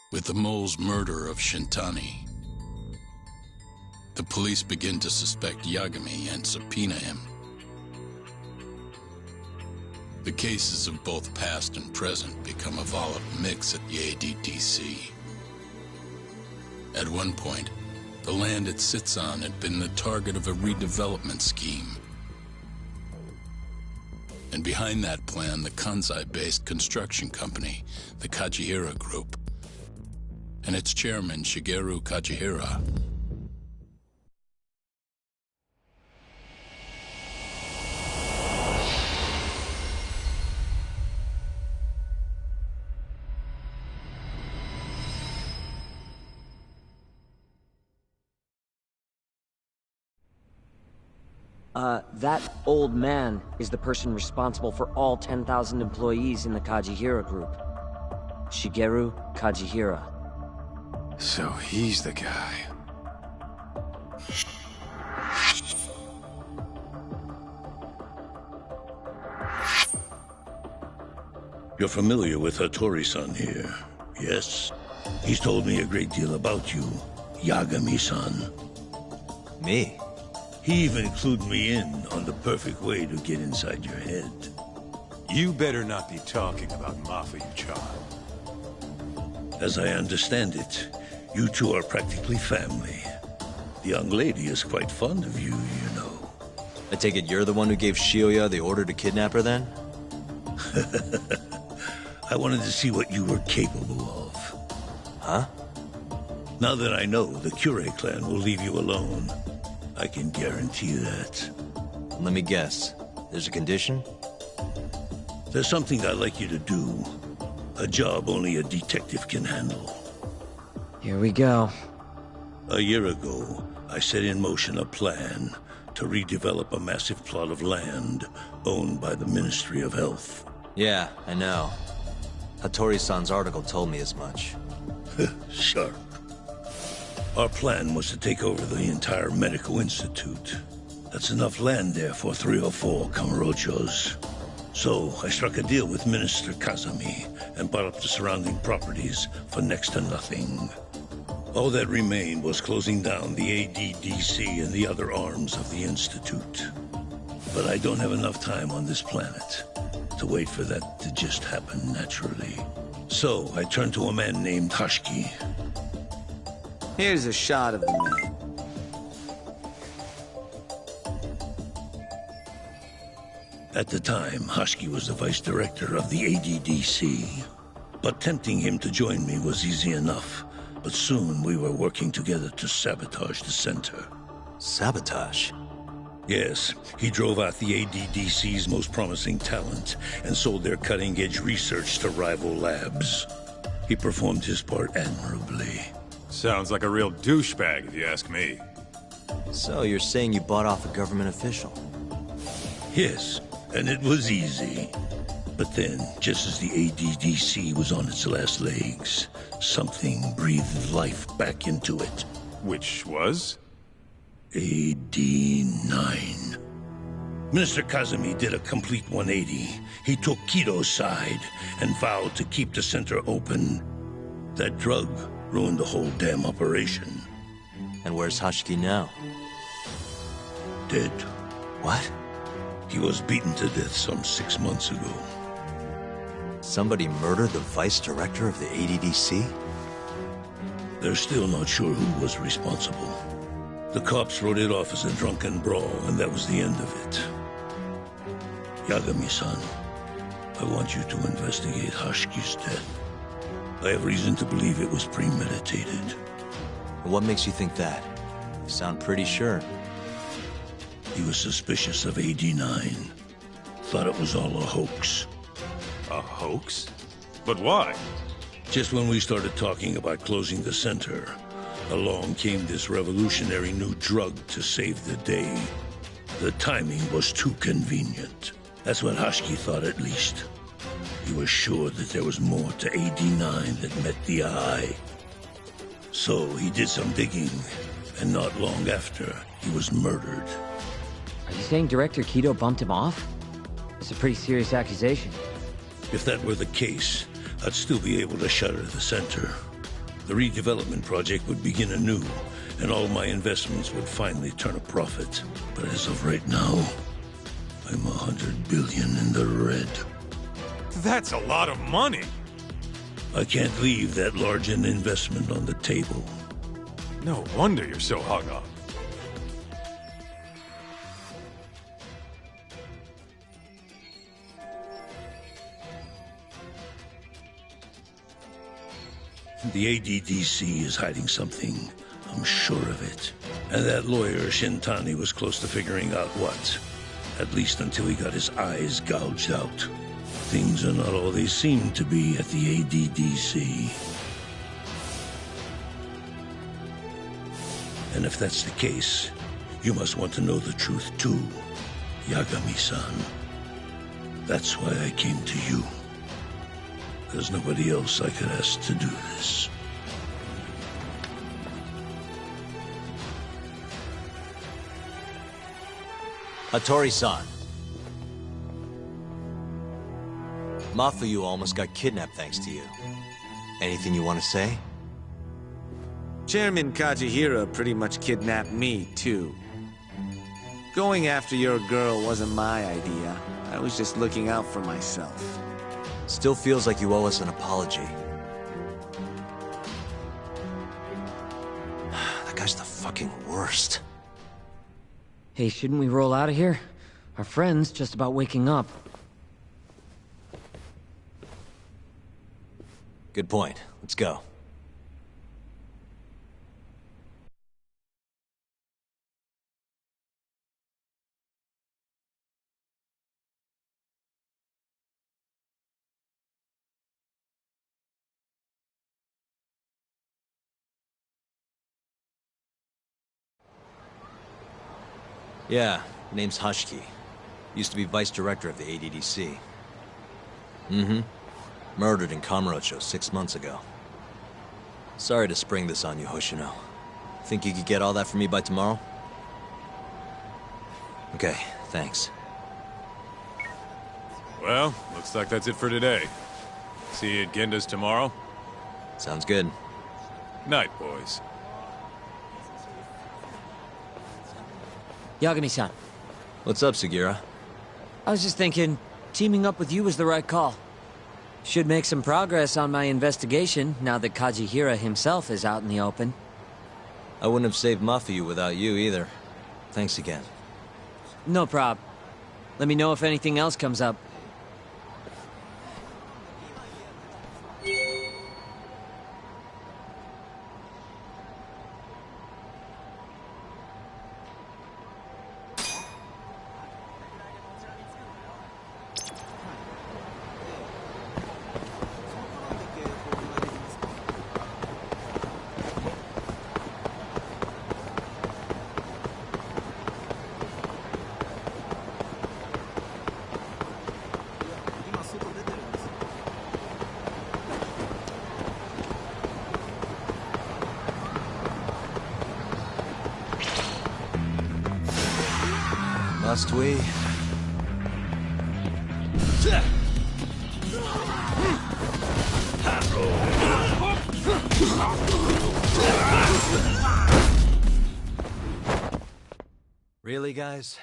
With the mole's murder of Shintani, the police begin to suspect Yagami and subpoena him. The cases of both past and present become a volatile mix at the ADDC. At one point, the land it sits on had been the target of a redevelopment scheme. And behind that plan, the Kansai-based construction company, the Kajihira Group, and its chairman, Shigeru Kajihira. That old man is the person responsible for all 10,000 employees in the Kajihira Group. Shigeru Kajihira. So he's the guy. You're familiar with Hattori-san here, yes? He's told me a great deal about you, Yagami-san. Me? He even clued me in on the perfect way to get inside your head. You better not be talking about Mafia-chan. As I understand it, you two are practically family. The young lady is quite fond of you, you know. I take it you're the one who gave Shioya the order to kidnap her, then? I wanted to see what you were capable of. Huh? Now that I know the Kure clan will leave you alone, I can guarantee that. Let me guess. There's a condition? There's something I'd like you to do. A job only a detective can handle. Here we go. A year ago, I set in motion a plan to redevelop a massive plot of land owned by the Ministry of Health. Yeah, I know. Hattori-san's article told me as much. Sharp. Our plan was to take over the entire medical institute. That's enough land there for 3 or 4 Kamurochos. So I struck a deal with Minister Kazami and bought up the surrounding properties for next to nothing. All that remained was closing down the ADDC and the other arms of the institute. But I don't have enough time on this planet to wait for that to just happen naturally. So I turned to a man named Hashiki. Here's a shot of the man. At the time, Hashiki was the vice director of the ADDC. But tempting him to join me was easy enough. But soon we were working together to sabotage the center. Sabotage? Yes, he drove out the ADDC's most promising talent and sold their cutting-edge research to rival labs. He performed his part admirably. Sounds like a real douchebag, if you ask me. So you're saying you bought off a government official? Yes, and it was easy. But then, just as the ADDC was on its last legs, something breathed life back into it. Which was? AD9. Minister Kazami did a complete 180. He took Kido's side and vowed to keep the center open. That drug ruined the whole damn operation. And where's Hashiki now? Dead. What? He was beaten to death some 6 months ago. Somebody murdered the vice director of the ADDC? They're still not sure who was responsible. The cops wrote it off as a drunken brawl, and that was the end of it. Yagami-san, I want you to investigate Hashiki's death. I have reason to believe it was premeditated. What makes you think that? You sound pretty sure. He was suspicious of AD9. Thought it was all a hoax. A hoax? But why? Just when we started talking about closing the center, along came this revolutionary new drug to save the day. The timing was too convenient. That's what Hashiki thought, at least. He was sure that there was more to AD9 that met the eye. So he did some digging, and not long after, he was murdered. Are you saying Director Kido bumped him off? It's a pretty serious accusation. If that were the case, I'd still be able to shutter the center. The redevelopment project would begin anew, and all my investments would finally turn a profit. But as of right now, I'm 100 billion in the red. That's a lot of money. I can't leave that large an investment on the table. No wonder you're so hung up. The ADDC is hiding something. I'm sure of it. And that lawyer, Shintani, was close to figuring out what. At least until he got his eyes gouged out. Things are not all they seem to be at the ADDC. And if that's the case, you must want to know the truth too, Yagami-san. That's why I came to you. There's nobody else I could ask to do this. Hattori-san. Mafuyu almost got kidnapped thanks to you. Anything you want to say? Chairman Kajihira pretty much kidnapped me, too. Going after your girl wasn't my idea. I was just looking out for myself. Still feels like you owe us an apology. That guy's the fucking worst. Hey, shouldn't we roll out of here? Our friend's just about waking up. Good point. Let's go. Yeah, name's Hashiki. Used to be vice director of the ADDC. Mm-hmm. Murdered in Kamurocho 6 months ago. Sorry to spring this on you, Hoshino. Think you could get all that for me by tomorrow? Okay, thanks. Well, looks like that's it for today. See you at Genda's tomorrow? Sounds good. Night, boys. Yagami-san, What's up, Sugira? I was just thinking, teaming up with you was the right call. Should make some progress on my investigation now that Kajihira himself is out in the open. I wouldn't have saved Mafuyu without you either. Thanks again. No prob. Let me know if anything else comes up. Must we? Really, guys?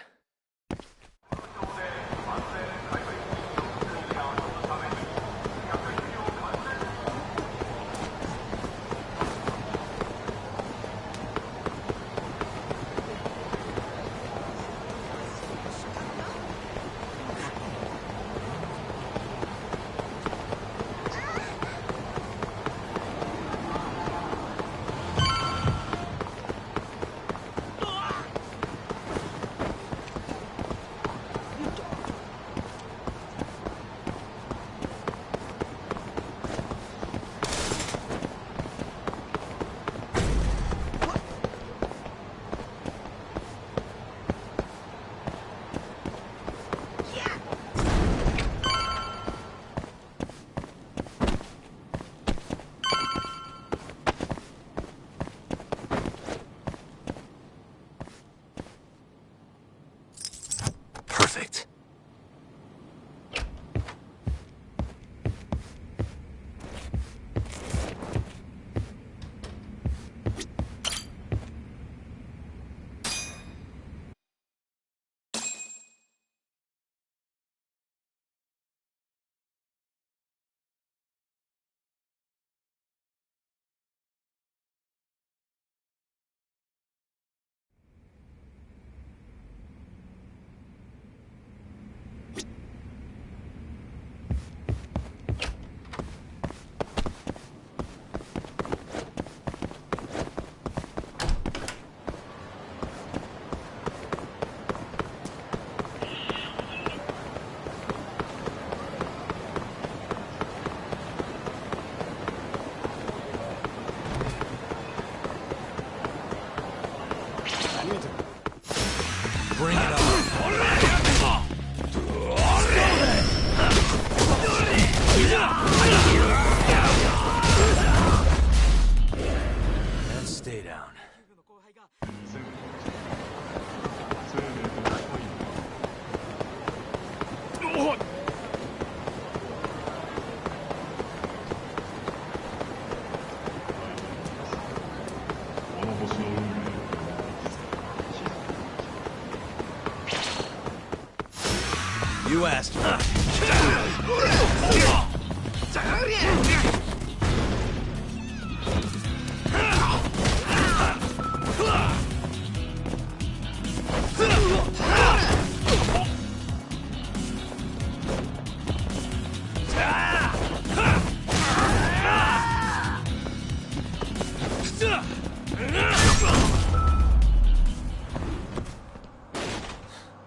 You asked.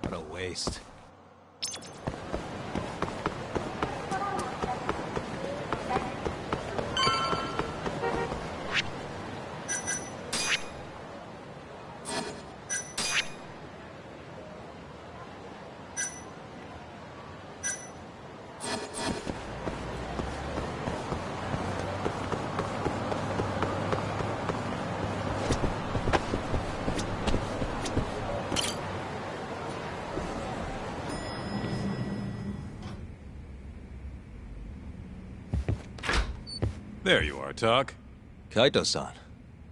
What a waste. There you are, Tak. Kaito-san,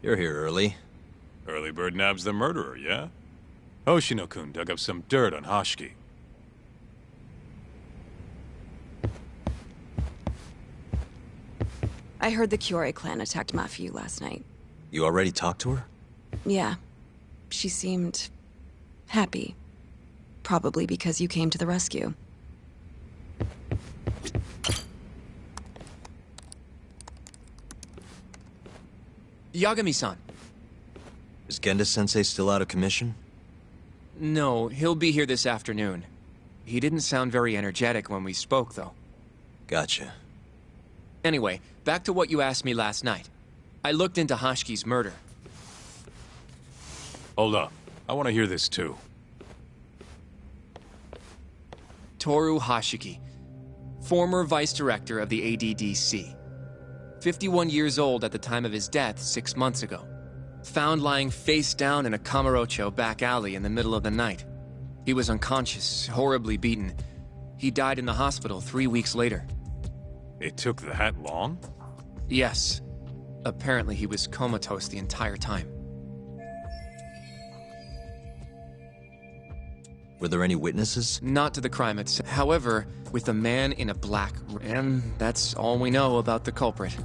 you're here early. Early bird nabs the murderer, yeah? Hoshino-kun dug up some dirt on Hashiki. I heard the Kyorei clan attacked Mafiu last night. You already talked to her? Yeah. She seemed... happy. Probably because you came to the rescue. Yagami-san. Is Genda-sensei still out of commission? No, he'll be here this afternoon. He didn't sound very energetic when we spoke, though. Gotcha. Anyway, back to what you asked me last night. I looked into Hashiki's murder. Hold up. I want to hear this too. Toru Hashiki, former vice director of the ADDC. 51 years old at the time of his death 6 months ago. Found lying face down in a Kamurocho back alley in the middle of the night. He was unconscious, horribly beaten. He died in the hospital 3 weeks later. It took that long? Yes. Apparently he was comatose the entire time. Were there any witnesses? Not to the crime itself. However, with a man in a black... and that's all we know about the culprit.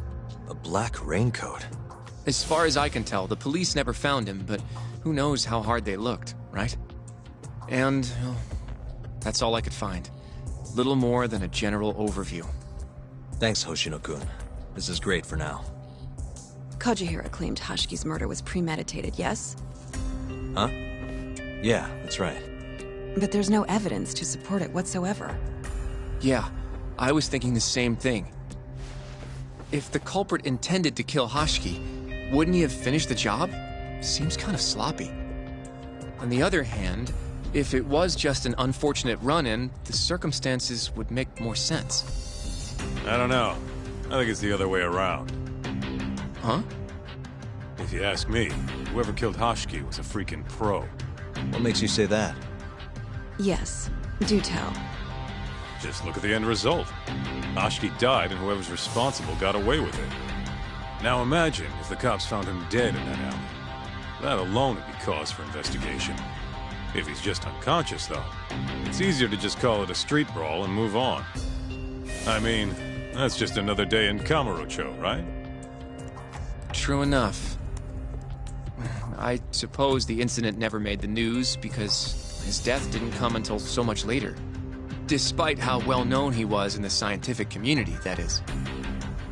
A black raincoat? As far as I can tell, the police never found him, but who knows how hard they looked, right? And, well, that's all I could find. Little more than a general overview. Thanks, Hoshino-kun. This is great for now. Kajihira claimed Hashiki's murder was premeditated, yes? Huh? Yeah, that's right. But there's no evidence to support it whatsoever. Yeah, I was thinking the same thing. If the culprit intended to kill Hashiki, wouldn't he have finished the job? Seems kind of sloppy. On the other hand, if it was just an unfortunate run-in, the circumstances would make more sense. I don't know. I think it's the other way around. Huh? If you ask me, whoever killed Hashiki was a freaking pro. What makes you say that? Yes, do tell. Just look at the end result. Hashiki died and whoever's responsible got away with it. Now imagine if the cops found him dead in that alley. That alone would be cause for investigation. If he's just unconscious, though, it's easier to just call it a street brawl and move on. I mean, that's just another day in Kamurocho, right? True enough. I suppose the incident never made the news because his death didn't come until so much later. Despite how well known he was in the scientific community, that is.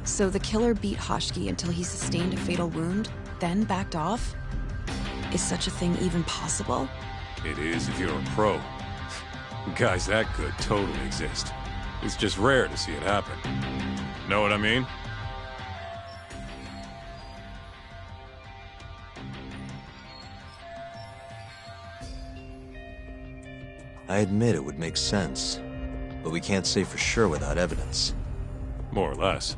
So the killer beat Hashiki until he sustained a fatal wound, then backed off? Is such a thing even possible? It is if you're a pro. Guys that good totally exist. It's just rare to see it happen. Know what I mean? I admit it would make sense, but we can't say for sure without evidence. More or less.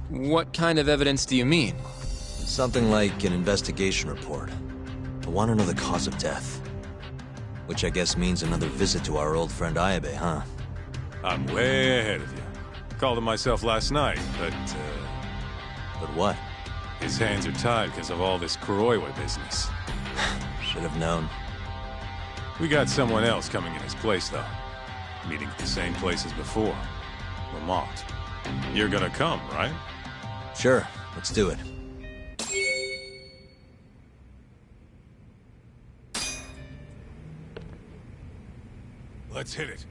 What kind of evidence do you mean? Something like an investigation report. I want to know the cause of death. Which I guess means another visit to our old friend Ayabe, huh? I'm way ahead of you. Called him myself last night, but, But what? his hands are tied because of all this Kuroiwa business. Should have known. We got someone else coming in his place, though. meeting at the same place as before. Lamont. You're gonna come, right? Sure, let's do it. Let's hit it.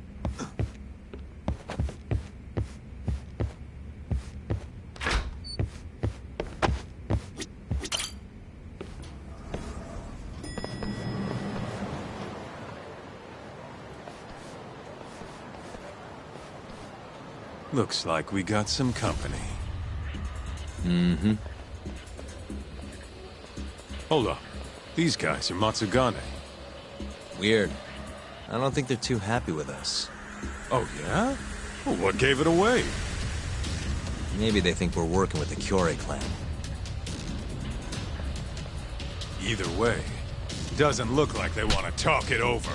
Looks like we got some company. Mm-hmm. Hold up. These guys are Matsugane. Weird. I don't think they're too happy with us. Oh, yeah? Well, what gave it away? Maybe they think we're working with the Kyorei clan. Either way, doesn't look like they want to talk it over.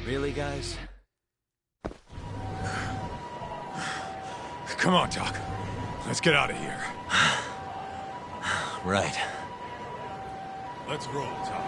Really, guys? Come on, Doc. Let's get out of here. Right. Let's roll, Doc.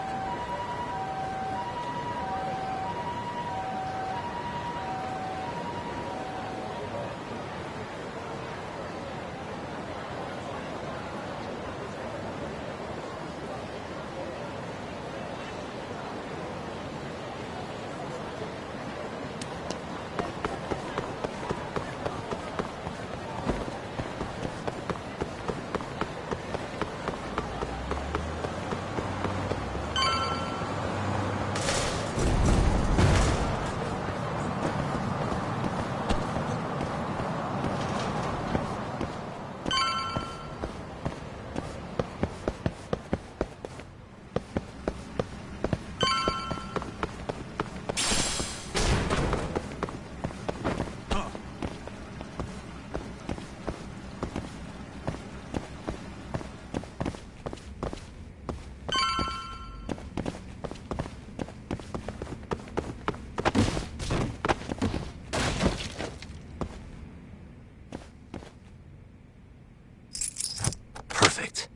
Perfect.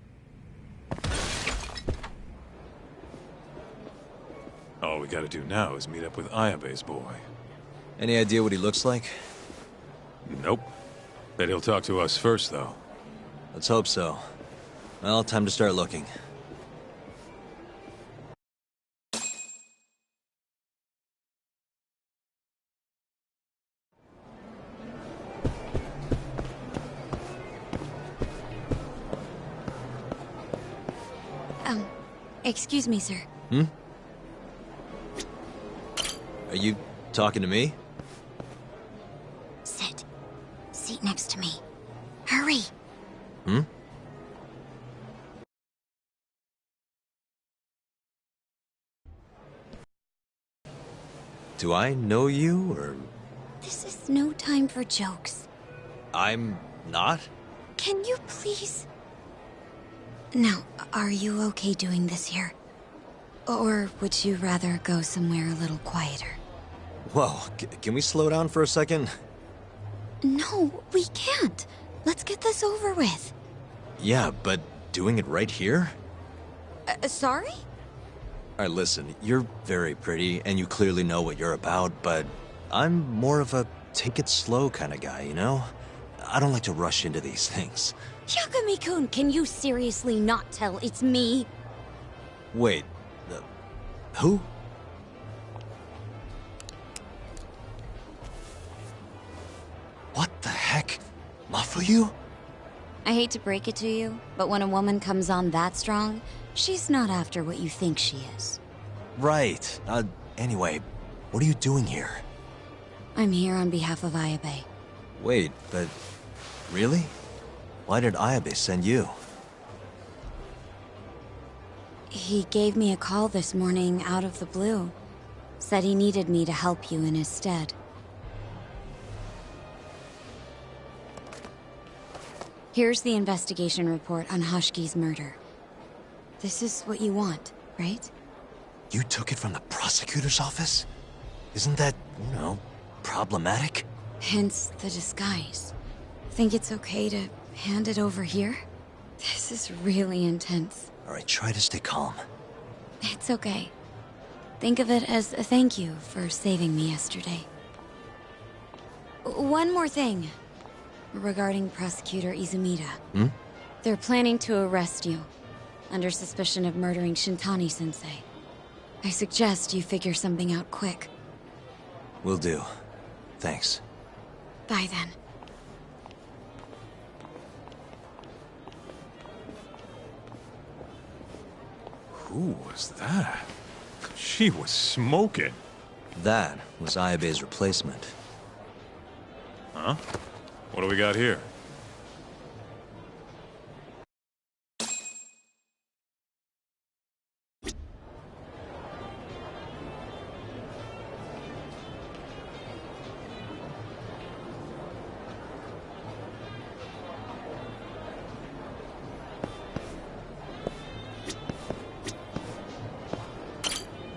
All we gotta do now is meet up with Ayabe's boy. Any idea what he looks like? Nope. Bet he'll talk to us first, though. Let's hope so. Well, time to start looking. Excuse me, sir. Hmm? Are you talking to me? Sit. Seat next to me. Hurry. Hmm? Do I know you, or...? This is no time for jokes. I'm not? Can you please... Now, are you okay doing this here? Or would you rather go somewhere a little quieter? Whoa, can we slow down for a second? No, we can't. Let's get this over with. Yeah, but doing it right here? Sorry? Alright, listen, you're very pretty, and you clearly know what you're about, but I'm more of a take it slow kind of guy, you know? I don't like to rush into these things. Yakamikun, can you seriously not tell it's me? Wait, who? What the heck? Mafuyu? I hate to break it to you, but when a woman comes on that strong, she's not after what you think she is. Right. Anyway, what are you doing here? I'm here on behalf of Ayabe. Wait, but... really? Why did Ayabe send you? He gave me a call this morning out of the blue. Said he needed me to help you in his stead. Here's the investigation report on Hashki's murder. This is what you want, right? You took it from the prosecutor's office? Isn't that, problematic? Hence the disguise. Think it's okay to hand it over here? This is really intense. Alright, try to stay calm. It's okay. Think of it as a thank you for saving me yesterday. One more thing. Regarding Prosecutor Izumida. They're planning to arrest you, under suspicion of murdering Shintani-sensei. I suggest you figure something out quick. Will do. Thanks. Bye then. Who was that? She was smoking. That was Ayabe's replacement. Huh? What do we got here?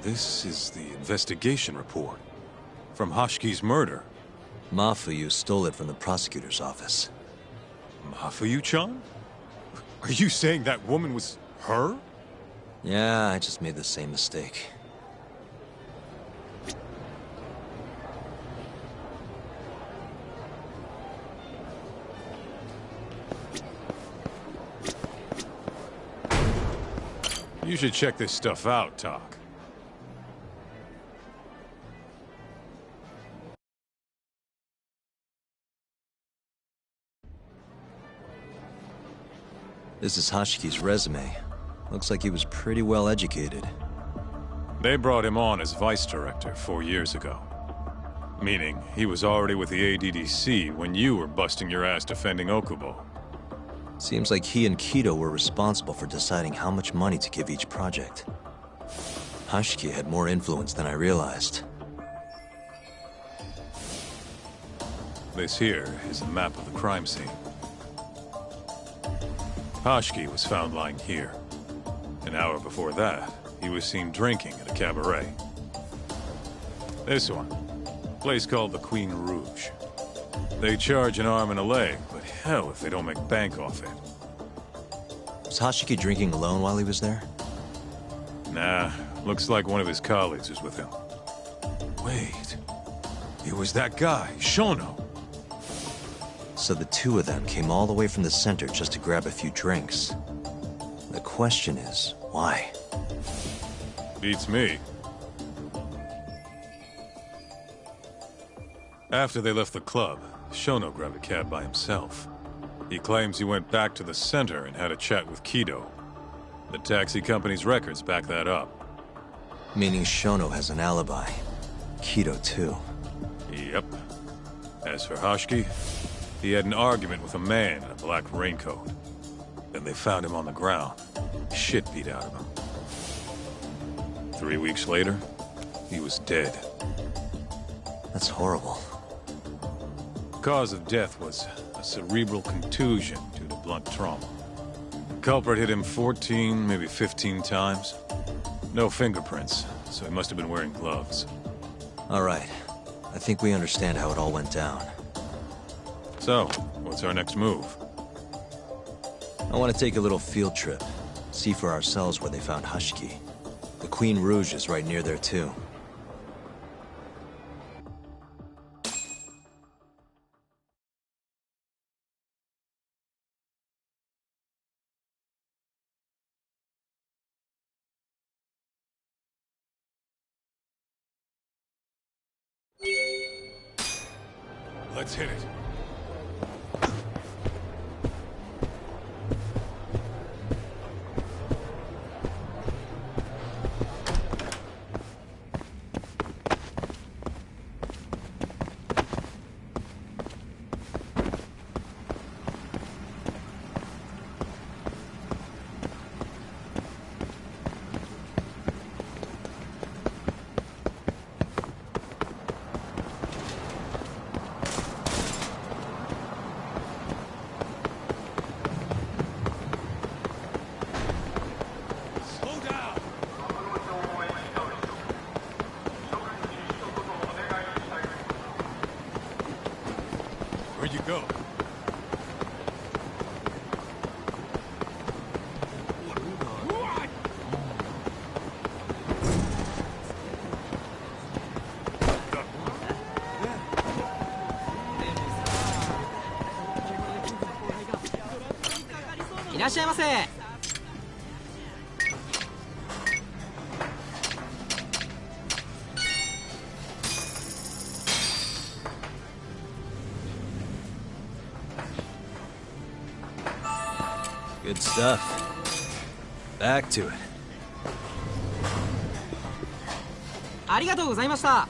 This is the investigation report. From Hashki's murder. Mafuyu stole it from the prosecutor's office. Mafuyu-chan? Are you saying that woman was her? Yeah, I just made the same mistake. You should check this stuff out, Tak. This is Hashki's resume. Looks like he was pretty well educated. They brought him on as vice director 4 years ago. Meaning, he was already with the ADDC when you were busting your ass defending Okubo. Seems like he and Kido were responsible for deciding how much money to give each project. Hashki had more influence than I realized. This here is a map of the crime scene. Hashki was found lying here. An hour before that, he was seen drinking at a cabaret. This one, a place called the Queen Rouge. They charge an arm and a leg, but hell if they don't make bank off it. Was Hashiki drinking alone while he was there? Nah, looks like one of his colleagues was with him. Wait, it was that guy, Shono. So the two of them came all the way from the center just to grab a few drinks. The question is, why? Beats me. After they left the club, Shono grabbed a cab by himself. He claims he went back to the center and had a chat with Kido. The taxi company's records back that up. Meaning Shono has an alibi. Kido too. Yep. As for Hashki, he had an argument with a man in a black raincoat. Then they found him on the ground, shit beat out of him. 3 weeks later, he was dead. That's horrible. Cause of death was a cerebral contusion due to blunt trauma. The culprit hit him 14, maybe 15 times. No fingerprints, so he must have been wearing gloves. All right. I think we understand how it all went down. So, what's our next move? I want to take a little field trip. See for ourselves where they found Hashiki. The Queen Rouge is right near there too. Let's hit it. Where'd you go? Good stuff. Back to it. ありがとうございました。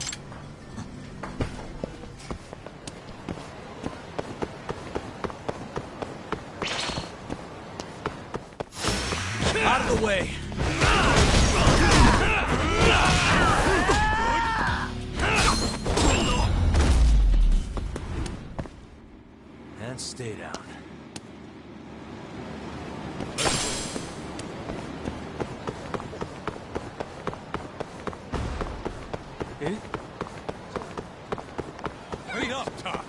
Out of the way. And stay down. Wait up, Doc.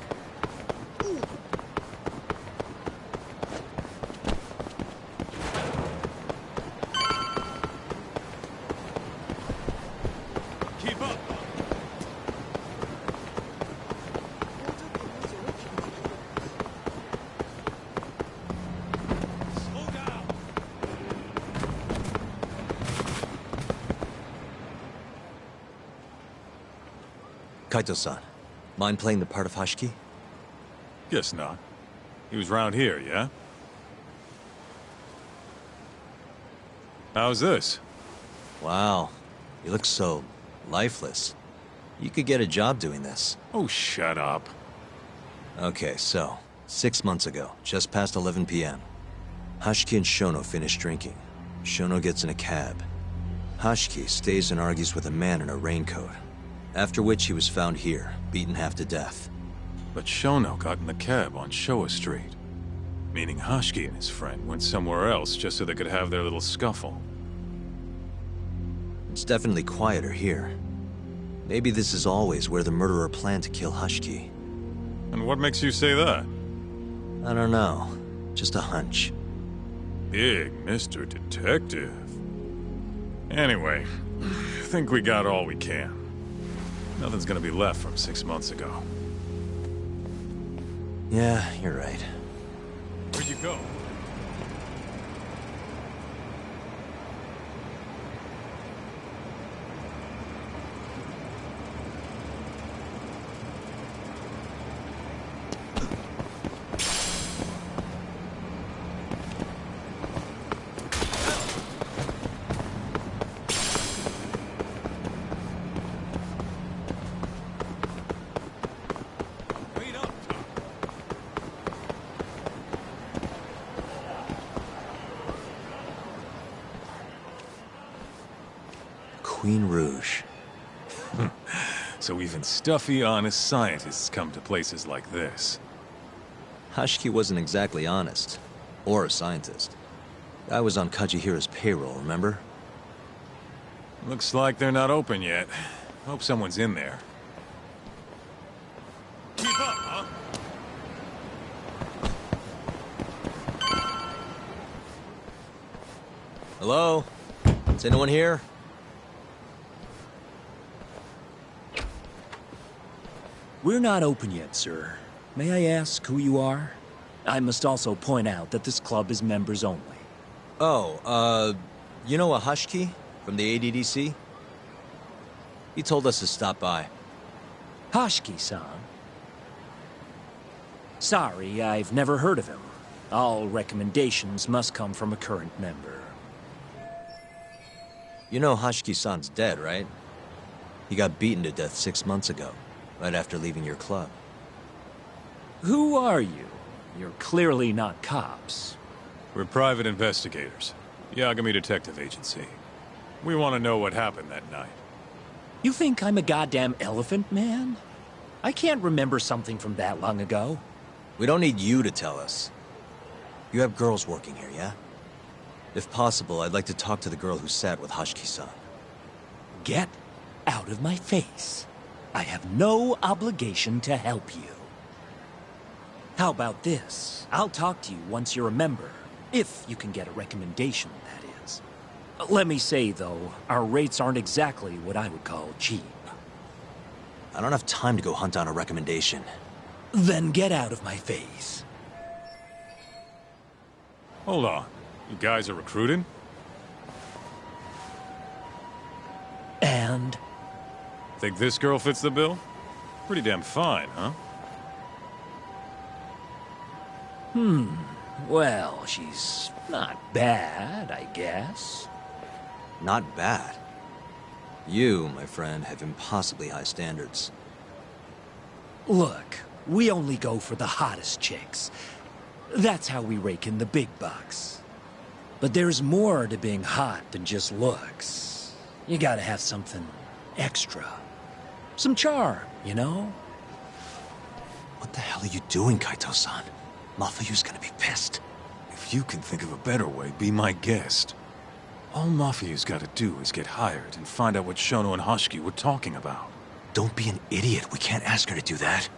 Keep up. Slow down. Kaito-san, mind playing the part of Hashiki? Guess not. He was round here, yeah? How's this? Wow, you look so lifeless. You could get a job doing this. Oh, shut up. Okay, so, 6 months ago, just past 11 p.m. Hashiki and Shono finish drinking. Shono gets in a cab. Hashiki stays and argues with a man in a raincoat. After which he was found here, beaten half to death. But Shono got in the cab on Showa Street. Meaning Hashiki and his friend went somewhere else just so they could have their little scuffle. It's definitely quieter here. Maybe this is always where the murderer planned to kill Hashiki. And what makes you say that? I don't know. Just a hunch. Big Mr. Detective. Anyway, I think we got all we can. Nothing's gonna be left from 6 months ago. Yeah, you're right. Where'd you go? Wait up, Doc. Queen Rouge. So even stuffy, honest scientists come to places like this. Hashiki wasn't exactly honest. Or a scientist. Guy was on Kajihira's payroll, remember? Looks like they're not open yet. Hope someone's in there. Keep up, huh? Hello? Is anyone here? We're not open yet, sir. May I ask who you are? I must also point out that this club is members only. Oh, you know a Hashiki from the ADDC? He told us to stop by. Hashiki-san. Sorry, I've never heard of him. All recommendations must come from a current member. You know Hashiki-san's dead, right? He got beaten to death 6 months ago, right after leaving your club. Who are you? You're clearly not cops. We're private investigators. Yagami Detective Agency. We want to know what happened that night. You think I'm a goddamn elephant man? I can't remember something from that long ago. We don't need you to tell us. You have girls working here, yeah? If possible, I'd like to talk to the girl who sat with Hashiki-san. Get out of my face. I have no obligation to help you. How about this? I'll talk to you once you're a member. If you can get a recommendation, that is. Let me say, though, our rates aren't exactly what I would call cheap. I don't have time to go hunt down a recommendation. Then get out of my face. Hold on. You guys are recruiting? And? Think this girl fits the bill? Pretty damn fine, huh? Well, she's not bad, I guess. Not bad. You, my friend, have impossibly high standards. Look, we only go for the hottest chicks. That's how we rake in the big bucks. But there's more to being hot than just looks. You gotta have something extra. Some charm, you know? What the hell are you doing, Kaito-san? Mafuyu's gonna be pissed. If you can think of a better way, be my guest. All Mafuyu's gotta do is get hired and find out what Shono and Hashiki were talking about. Don't be an idiot. We can't ask her to do that.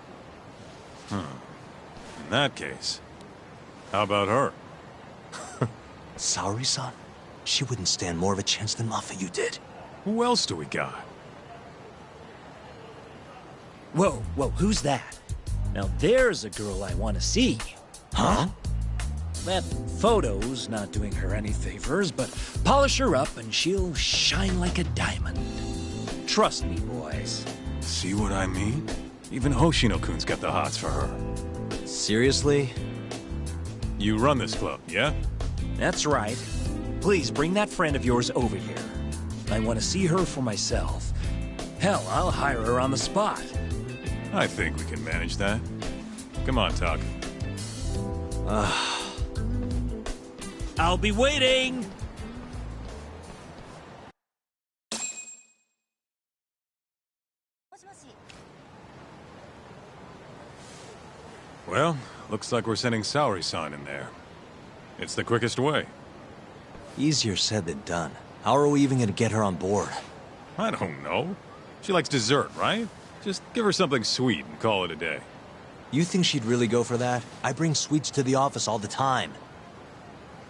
In that case, how about her? Saori-san? She wouldn't stand more of a chance than Mafuyu did. Who else do we got? Whoa, who's that? Now there's a girl I want to see. Huh? That photo's not doing her any favors, but polish her up and she'll shine like a diamond. Trust me, boys. See what I mean? Even Hoshino-kun's got the hots for her. Seriously? You run this club, yeah? That's right. Please bring that friend of yours over here. I want to see her for myself. Hell, I'll hire her on the spot. I think we can manage that. Come on, Taka. I'll be waiting! Well, looks like we're sending Saori-san in there. It's the quickest way. Easier said than done. How are we even gonna get her on board? I don't know. She likes dessert, right? Just give her something sweet and call it a day. You think she'd really go for that? I bring sweets to the office all the time.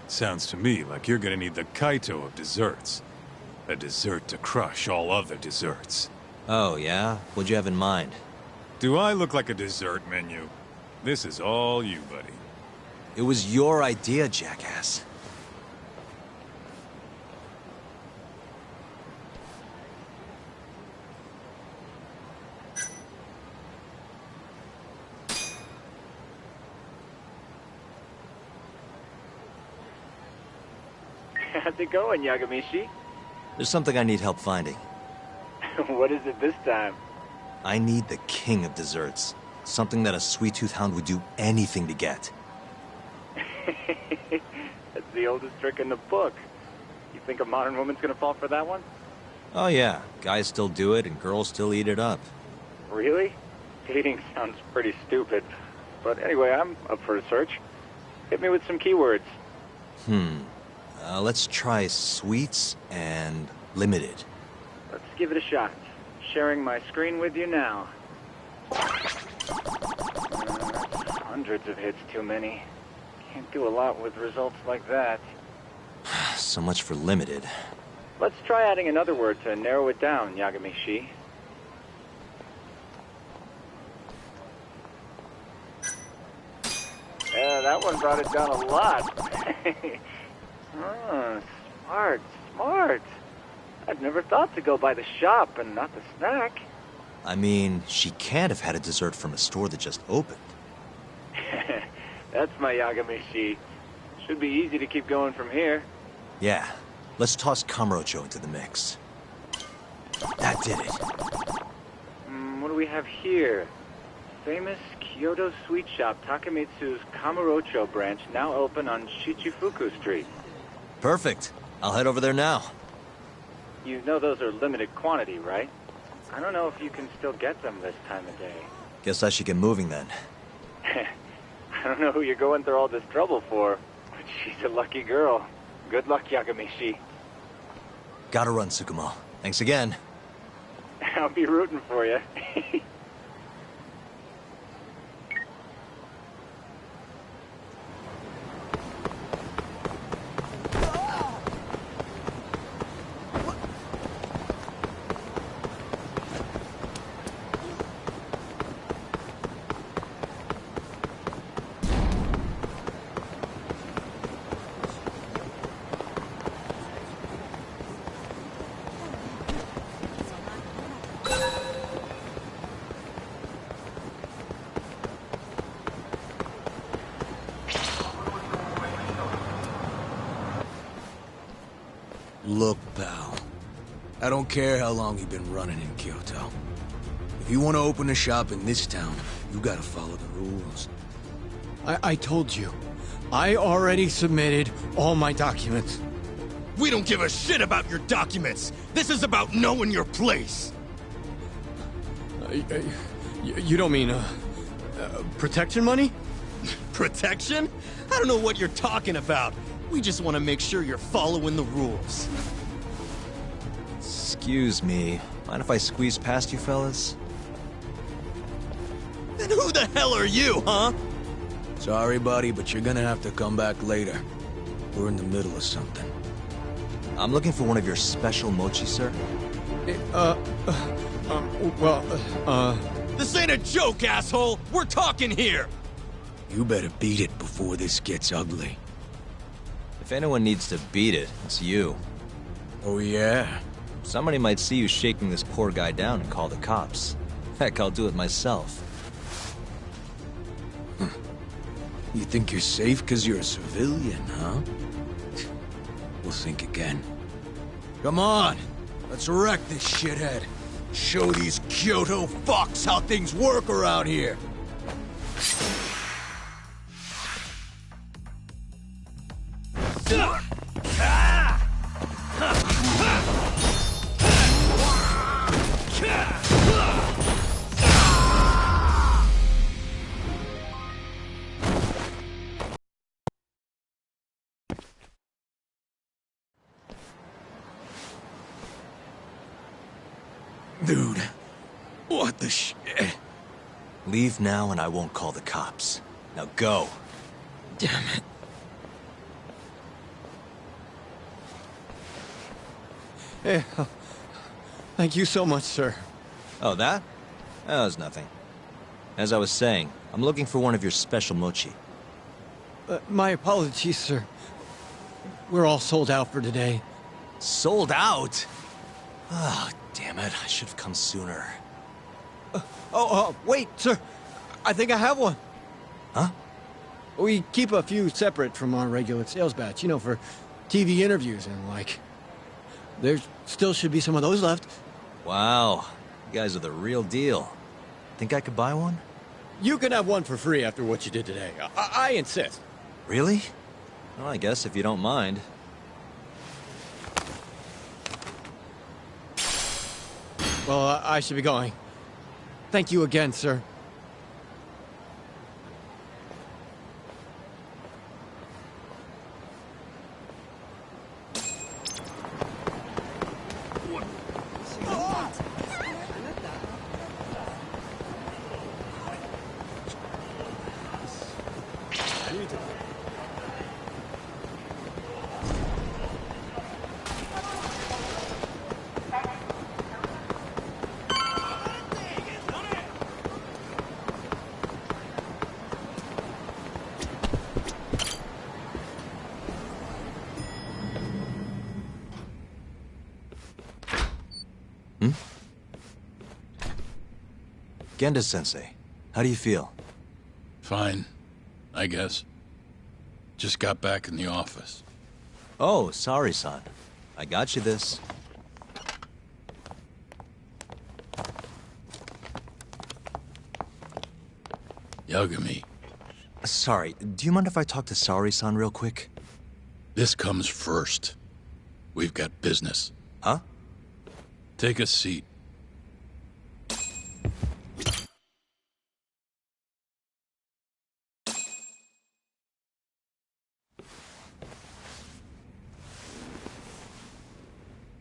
Sounds to me like you're gonna need the Kaito of desserts. A dessert to crush all other desserts. Oh, yeah? What'd you have in mind? Do I look like a dessert menu? This is all you, buddy. It was your idea, jackass. How's it going, Yagamishi? There's something I need help finding. What is it this time? I need the king of desserts. Something that a sweet-tooth hound would do anything to get. That's the oldest trick in the book. You think a modern woman's gonna fall for that one? Oh yeah, guys still do it and girls still eat it up. Really? Dating sounds pretty stupid. But anyway, I'm up for a search. Hit me with some keywords. Let's try sweets and limited. Let's give it a shot. Sharing my screen with you now. Hundreds of hits too many. Can't do a lot with results like that. So much for limited. Let's try adding another word to narrow it down, Yagami-shi. Yeah, that one brought it down a lot. Smart. I've never thought to go by the shop and not the snack. I mean, she can't have had a dessert from a store that just opened. That's my Yagamishi. Should be easy to keep going from here. Yeah. Let's toss Kamurocho into the mix. That did it. What do we have here? Famous Kyoto sweet shop Takemitsu's Kamurocho branch now open on Shichifuku Street. Perfect. I'll head over there now. You know those are limited quantity, right? I don't know if you can still get them this time of day. Guess I should get moving then. I don't know who you're going through all this trouble for, but she's a lucky girl. Good luck, Yagamishi. Gotta run, Tsukumo. Thanks again. I'll be rooting for you. Look, pal. I don't care how long you've been running in Kyoto. If you want to open a shop in this town, you gotta follow the rules. I told you. I already submitted all my documents. We don't give a shit about your documents! This is about knowing your place! You don't mean, protection money? Protection? I don't know what you're talking about. We just want to make sure you're following the rules. Excuse me. Mind if I squeeze past you fellas? Then who the hell are you, huh? Sorry, buddy, but you're gonna have to come back later. We're in the middle of something. I'm looking for one of your special mochi, sir. This ain't a joke, asshole! We're talking here! You better beat it before this gets ugly. If anyone needs to beat it, it's you. Oh, yeah? Somebody might see you shaking this poor guy down and call the cops. Heck, I'll do it myself. You think you're safe because you're a civilian, huh? We'll think again. Come on! Let's wreck this shithead! Show these Kyoto fucks how things work around here! Dude, what the shit? Leave now and I won't call the cops. Now go. Damn it. Hey, thank you so much, sir. Oh, that? That was nothing. As I was saying, I'm looking for one of your special mochi. My apologies, sir. We're all sold out for today. Sold out? Ah, oh, damn it. I should have come sooner. Wait, sir. I think I have one. Huh? We keep a few separate from our regular sales batch, you know, for TV interviews and like. There still should be some of those left. Wow. You guys are the real deal. Think I could buy one? You can have one for free after what you did today. I insist. Really? Well, I guess if you don't mind. Well, I should be going. Thank you again, sir. Genda-sensei, how do you feel? Fine. I guess. Just got back in the office. Oh, sorry, son. I got you this. Yagami. Sorry, do you mind if I talk to Saori-san real quick? This comes first. We've got business. Huh? Take a seat.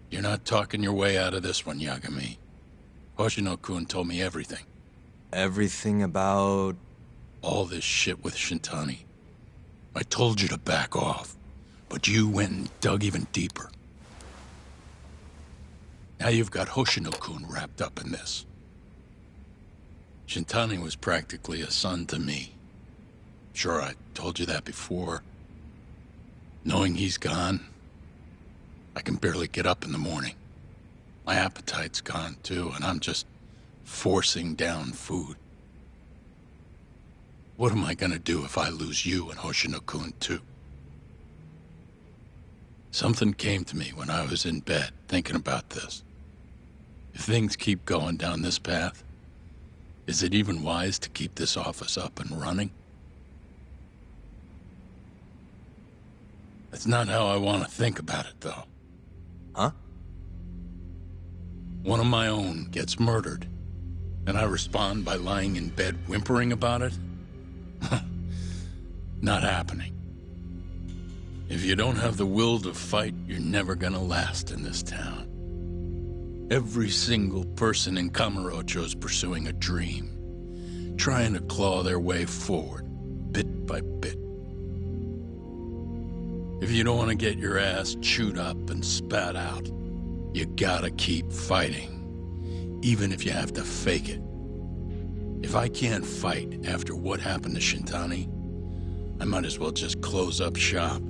You're not talking your way out of this one, Yagami. Hoshino-kun told me everything. Everything about... all this shit with Shintani. I told you to back off, but you went and dug even deeper. Now you've got Hoshino-kun wrapped up in this. Shintani was practically a son to me. Sure, I told you that before. Knowing he's gone, I can barely get up in the morning. My appetite's gone too, and I'm just forcing down food. What am I gonna do if I lose you and Hoshino-kun too? Something came to me when I was in bed thinking about this. If things keep going down this path, is it even wise to keep this office up and running? That's not how I want to think about it, though. Huh? One of my own gets murdered, and I respond by lying in bed whimpering about it? Not happening. If you don't have the will to fight, you're never gonna last in this town. Every single person in Kamurocho's pursuing a dream, trying to claw their way forward, bit by bit. If you don't want to get your ass chewed up and spat out, you gotta keep fighting, even if you have to fake it. If I can't fight after what happened to Shintani, I might as well just close up shop.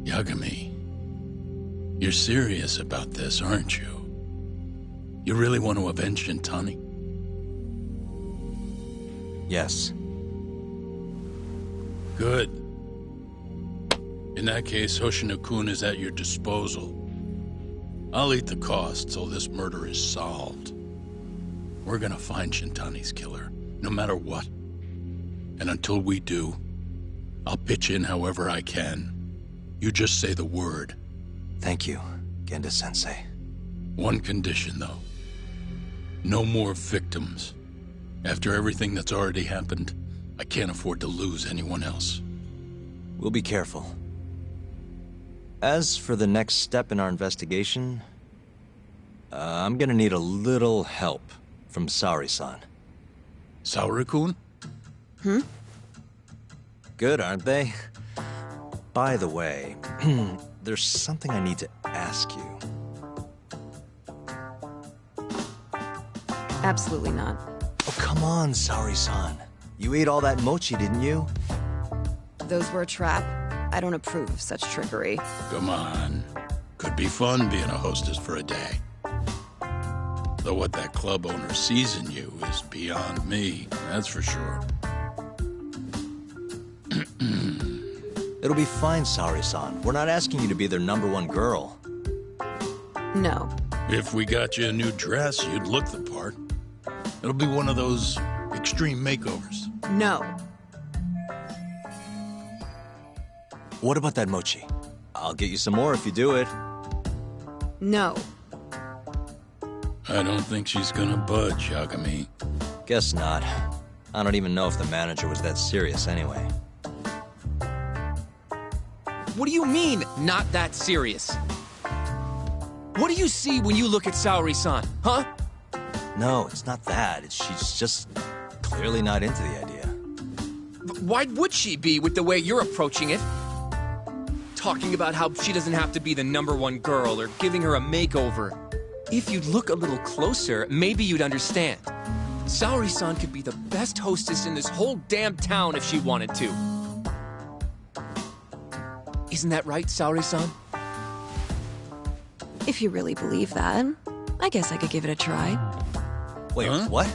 Yagami, you're serious about this, aren't you? You really want to avenge Shintani? Yes. Good. In that case, Hoshino-kun is at your disposal. I'll eat the cost till this murder is solved. We're gonna find Shintani's killer, no matter what. And until we do, I'll pitch in however I can. You just say the word. Thank you, Genda-sensei. One condition, though. No more victims. After everything that's already happened, I can't afford to lose anyone else. We'll be careful. As for the next step in our investigation, I'm gonna need a little help from Saori-san. Saori-kun? Hmm? Good, aren't they? By the way, there's something I need to ask you. Absolutely not. Oh, come on, Saori-san. You ate all that mochi, didn't you? Those were a trap. I don't approve of such trickery. Come on. Could be fun being a hostess for a day. Though what that club owner sees in you is beyond me, that's for sure. It'll be fine, Saori-san. We're not asking you to be their #1 girl. No. If we got you a new dress, you'd look the part. It'll be one of those extreme makeovers. No. What about that mochi? I'll get you some more if you do it. No. I don't think she's gonna budge, Yagami. Guess not. I don't even know if the manager was that serious anyway. What do you mean, not that serious? What do you see when you look at Saori-san, huh? No, it's not that. She's just clearly not into the idea. Why would she be with the way you're approaching it? Talking about how she doesn't have to be the #1 girl or giving her a makeover. If you'd look a little closer, maybe you'd understand. Saori-san could be the best hostess in this whole damn town if she wanted to. Isn't that right, Saori-san? If you really believe that, I guess I could give it a try. Wait, what?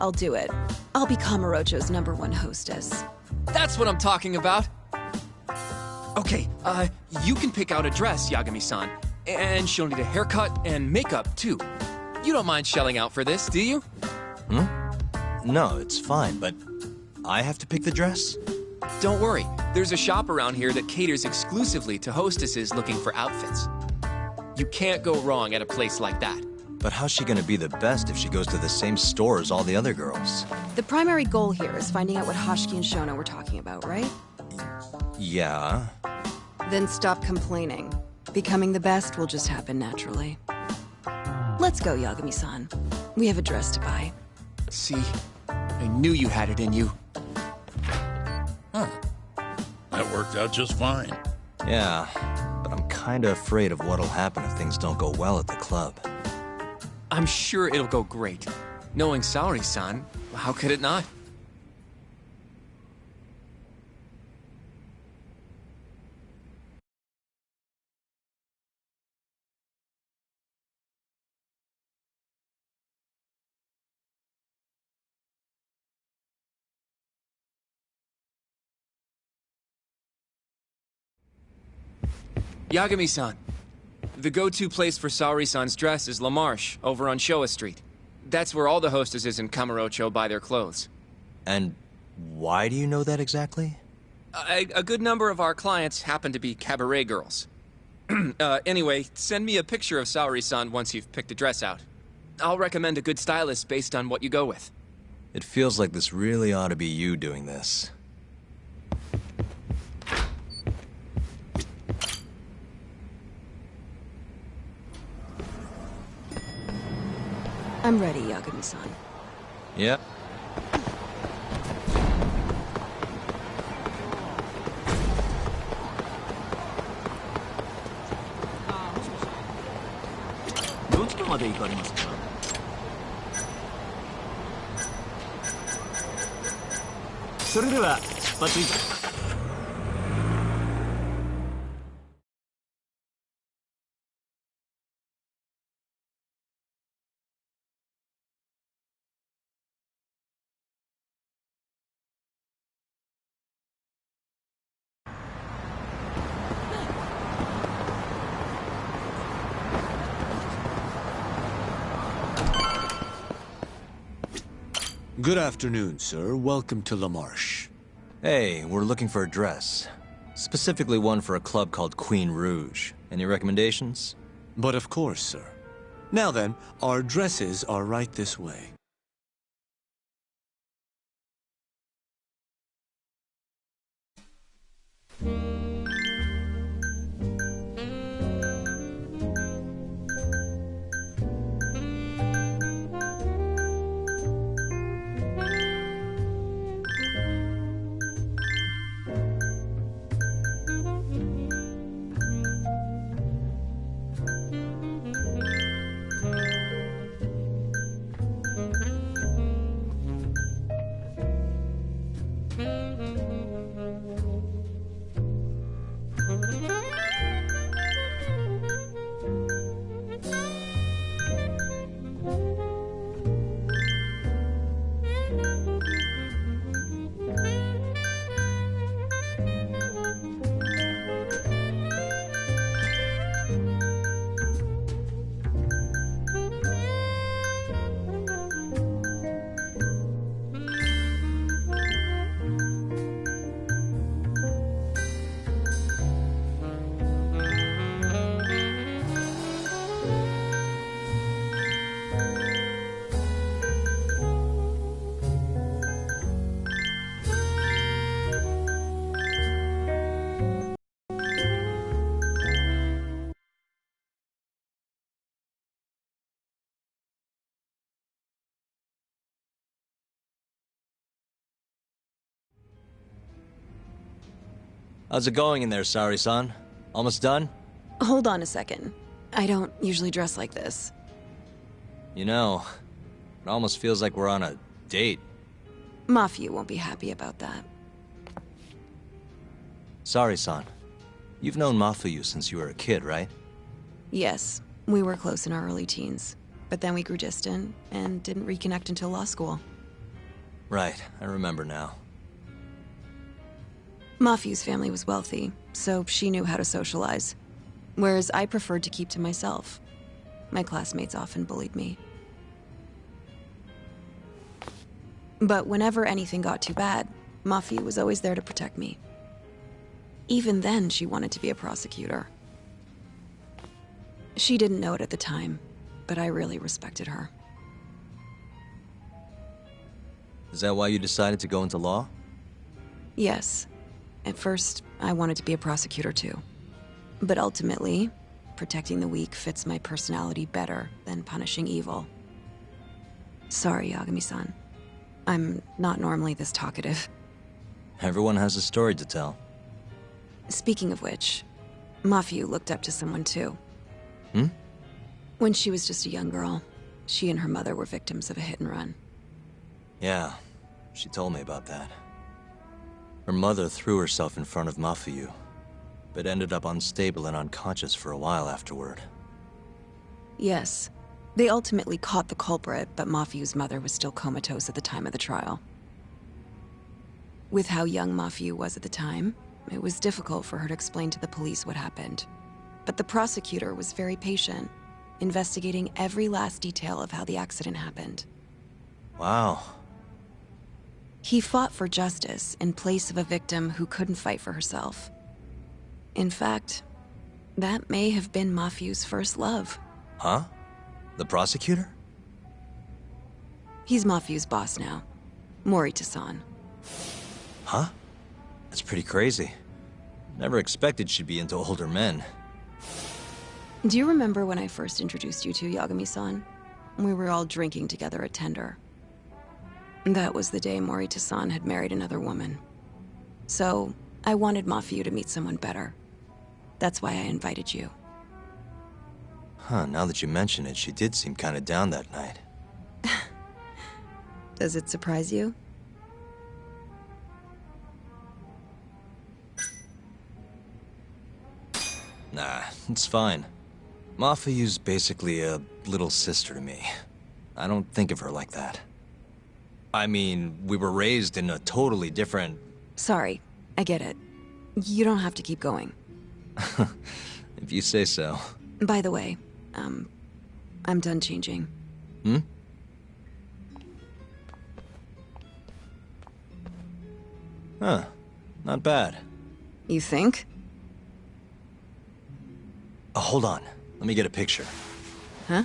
I'll do it. I'll be Kamurocho's #1 hostess. That's what I'm talking about! Okay, you can pick out a dress, Yagami-san. And she'll need a haircut and makeup, too. You don't mind shelling out for this, do you? No, it's fine, but I have to pick the dress? Don't worry. There's a shop around here that caters exclusively to hostesses looking for outfits. You can't go wrong at a place like that. But how's she gonna be the best if she goes to the same store as all the other girls? The primary goal here is finding out what Hoshiki and Shona were talking about, right? Yeah. Then stop complaining. Becoming the best will just happen naturally. Let's go, Yagami-san. We have a dress to buy. See? I knew you had it in you. Huh. That worked out just fine. Yeah, but I'm kinda afraid of what'll happen if things don't go well at the club. I'm sure it'll go great. Knowing Saori-san, how could it not? Yagami-san. The go-to place for Saori-san's dress is La Marche, over on Showa Street. That's where all the hostesses in Kamurocho buy their clothes. And why do you know that exactly? A good number of our clients happen to be cabaret girls. Anyway, send me a picture of Saori-san once you've picked a dress out. I'll recommend a good stylist based on what you go with. It feels like this really ought to be you doing this. I'm ready, Yagami-san. Yep. Good afternoon, sir. Welcome to La Marche. Hey, we're looking for a dress. Specifically one for a club called Queen Rouge. Any recommendations? But of course, sir. Now then, our dresses are right this way. How's it going in there, Saori-san? Almost done? Hold on a second. I don't usually dress like this. You know, it almost feels like we're on a date. Mafia won't be happy about that. Saori-san, you've known Mafuyu since you were a kid, right? Yes, we were close in our early teens. But then we grew distant and didn't reconnect until law school. Right, I remember now. Mafiu's family was wealthy, so she knew how to socialize. Whereas I preferred to keep to myself. My classmates often bullied me. But whenever anything got too bad, Mafiu was always there to protect me. Even then, she wanted to be a prosecutor. She didn't know it at the time, but I really respected her. Is that why you decided to go into law? Yes. At first, I wanted to be a prosecutor too. But ultimately, protecting the weak fits my personality better than punishing evil. Sorry, Yagami-san. I'm not normally this talkative. Everyone has a story to tell. Speaking of which, Mafiu looked up to someone too. When she was just a young girl, she and her mother were victims of a hit and run. Yeah, she told me about that. Her mother threw herself in front of Mafiu, but ended up unstable and unconscious for a while afterward. Yes. They ultimately caught the culprit, but Mafiu's mother was still comatose at the time of the trial. With how young Mafiu was at the time, it was difficult for her to explain to the police what happened. But the prosecutor was very patient, investigating every last detail of how the accident happened. Wow. He fought for justice in place of a victim who couldn't fight for herself. In fact, that may have been Mafiu's first love. Huh? The prosecutor? He's Mafiu's boss now. Morita-san. Huh? That's pretty crazy. Never expected she'd be into older men. Do you remember when I first introduced you to Yagami-san? We were all drinking together at Tender. That was the day Morita-san had married another woman. So, I wanted Mafiu to meet someone better. That's why I invited you. Huh, now that you mention it, she did seem kinda down that night. Does it surprise you? Nah, it's fine. Mafiu's basically a little sister to me. I don't think of her like that. I mean, we were raised in a totally different... Sorry, I get it. You don't have to keep going. If you say so. By the way, I'm done changing. Huh, not bad. You think? Oh, hold on. Let me get a picture. Huh?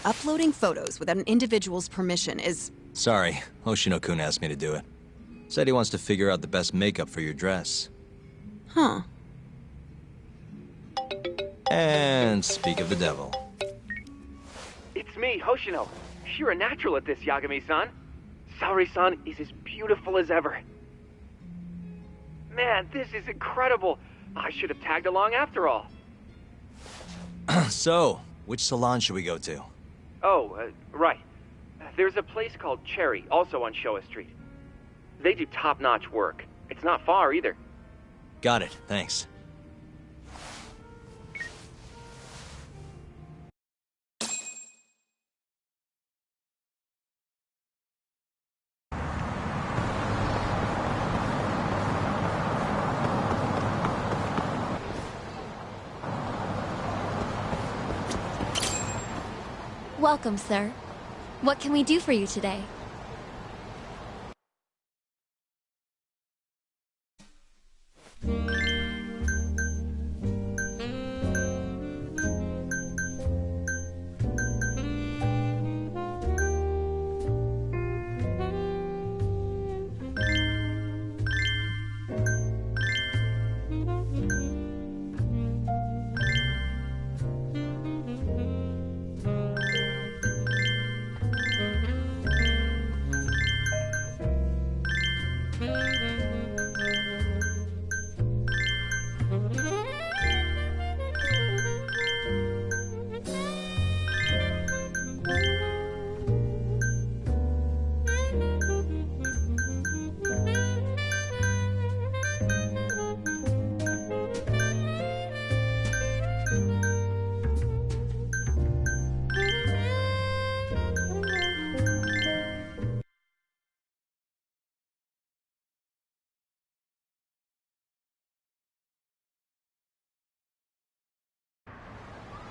Uploading photos without an individual's permission is... Sorry, Hoshino-kun asked me to do it. Said he wants to figure out the best makeup for your dress. Huh. And speak of the devil. It's me, Hoshino. You're a natural at this, Yagami-san. Saori-san is as beautiful as ever. Man, this is incredible. I should have tagged along after all. So, which salon should we go to? Oh, right. There's a place called Cherry, also on Showa Street. They do top-notch work. It's not far, either. Got it, thanks. Welcome, sir. What can we do for you today?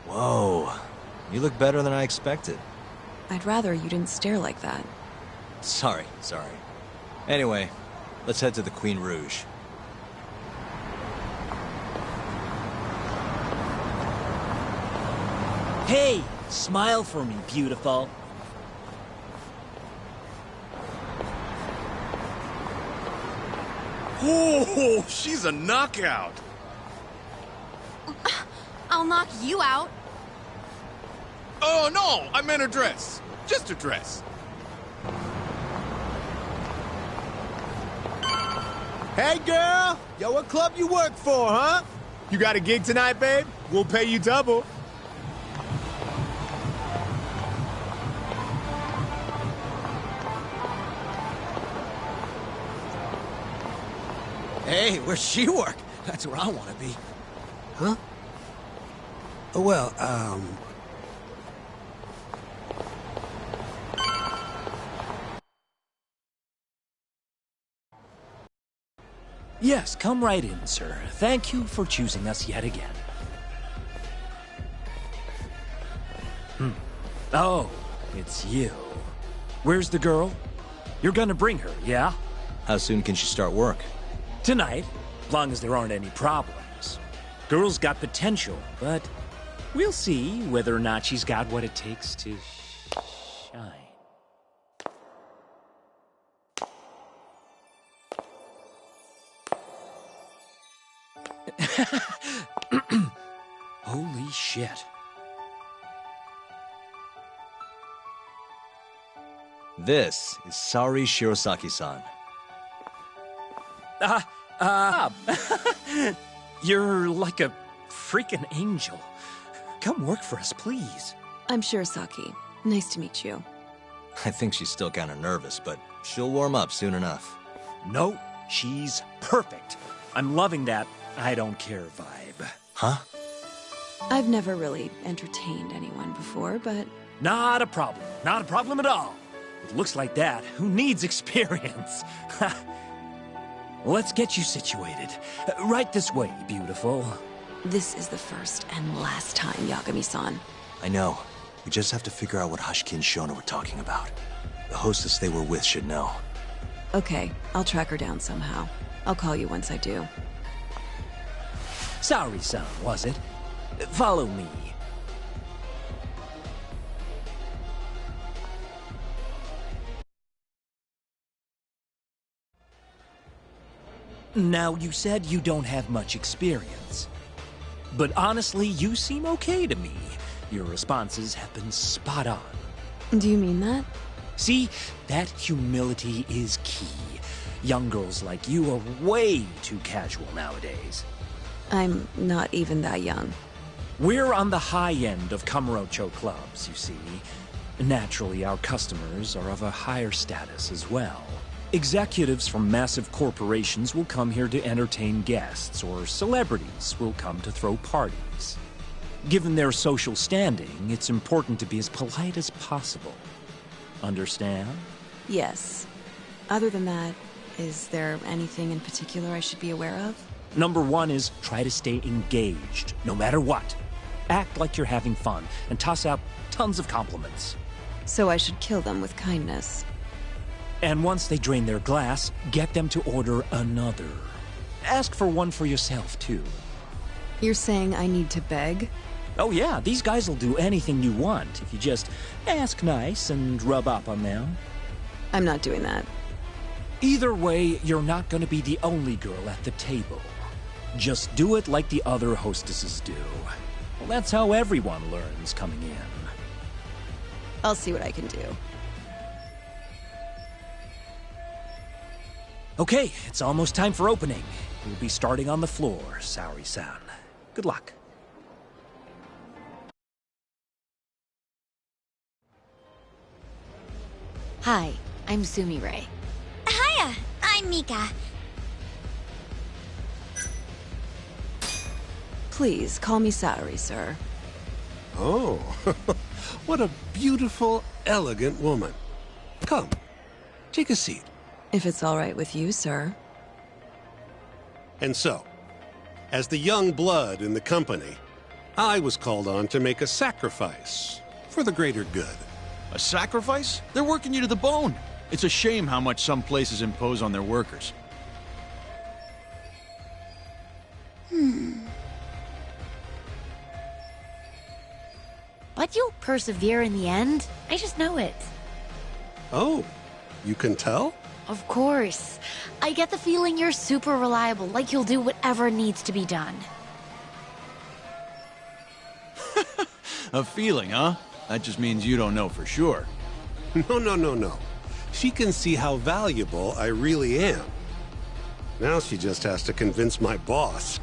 Whoa. You look better than I expected. I'd rather you didn't stare like that. Sorry. Anyway, let's head to the Queen Rouge. Hey, smile for me, beautiful. Oh, she's a knockout. I'll knock you out. Oh, no, I meant her dress. Just her dress. Hey, girl! Yo, what club you work for, huh? You got a gig tonight, babe? We'll pay you double. Hey, where's she work? That's where I want to be. Huh? Well, Yes, come right in, sir. Thank you for choosing us yet again. Oh, it's you. Where's the girl? You're gonna bring her, yeah? How soon can she start work? Tonight, as long as there aren't any problems. Girl's got potential, but we'll see whether or not she's got what it takes to shine. Holy shit. This is Sari Shirosaki-san. You're like a freaking angel. Come work for us, please. I'm Shirosaki. Nice to meet you. I think she's still kind of nervous, but she'll warm up soon enough. No, she's perfect. I'm loving that I don't care vibe. Huh? I've never really entertained anyone before, but... Not a problem. Not a problem at all. It looks like that. Who needs experience? Let's get you situated. Right this way, beautiful. This is the first and last time, Yagami-san. I know. We just have to figure out what Hashiki and Shona were talking about. The hostess they were with should know. Okay, I'll track her down somehow. I'll call you once I do. Sorry-san, was it? Follow me. Now, you said you don't have much experience. But honestly, you seem okay to me. Your responses have been spot on. Do you mean that? See, that humility is key. Young girls like you are way too casual nowadays. I'm not even that young. We're on the high end of Kamurocho clubs, you see. Naturally, our customers are of a higher status as well. Executives from massive corporations will come here to entertain guests, or celebrities will come to throw parties. Given their social standing, it's important to be as polite as possible. Understand? Yes. Other than that, is there anything in particular I should be aware of? Number one is try to stay engaged, no matter what. Act like you're having fun, and toss out tons of compliments. So I should kill them with kindness. And once they drain their glass, get them to order another. Ask for one for yourself, too. You're saying I need to beg? Oh yeah, these guys will do anything you want if you just ask nice and rub up on them. I'm not doing that. Either way, you're not going to be the only girl at the table. Just do it like the other hostesses do. Well, that's how everyone learns coming in. I'll see what I can do. Okay, it's almost time for opening. We'll be starting on the floor, Saori-san. Good luck. Hi, I'm Sumire. Hiya, I'm Mika. Please, call me Saori, sir. oh, what a beautiful, elegant woman. Come, take a seat. If it's all right with you, sir. And so, as the young blood in the company, I was called on to make a sacrifice for the greater good. A sacrifice? They're working you to the bone. It's a shame how much some places impose on their workers. But you'll persevere in the end. I just know it. Oh, you can tell? Of course. I get the feeling you're super reliable, like you'll do whatever needs to be done. A feeling, huh? That just means you don't know for sure. No. She can see how valuable I really am. Now she just has to convince my boss.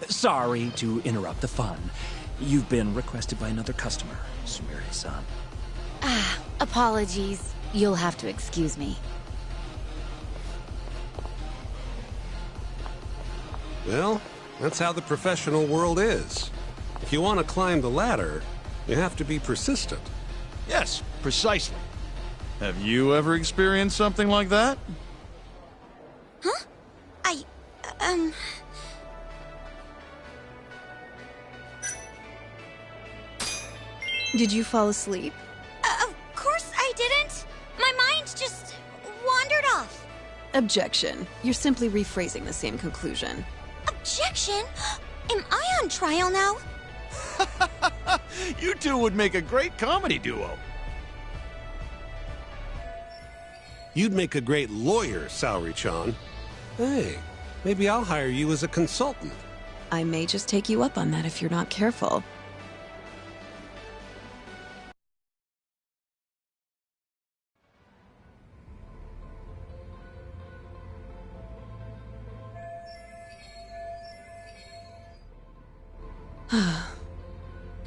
Sorry to interrupt the fun. You've been requested by another customer, Sumire-san. Apologies. You'll have to excuse me. Well, that's how the professional world is. If you want to climb the ladder, you have to be persistent. Yes, precisely. Have you ever experienced something like that? Huh? Did you fall asleep? Of course I didn't! My mind just wandered off. Objection. You're simply rephrasing the same conclusion. Objection? Am I on trial now? You two would make a great comedy duo. You'd make a great lawyer, Saori-chan. Hey, maybe I'll hire you as a consultant. I may just take you up on that if you're not careful.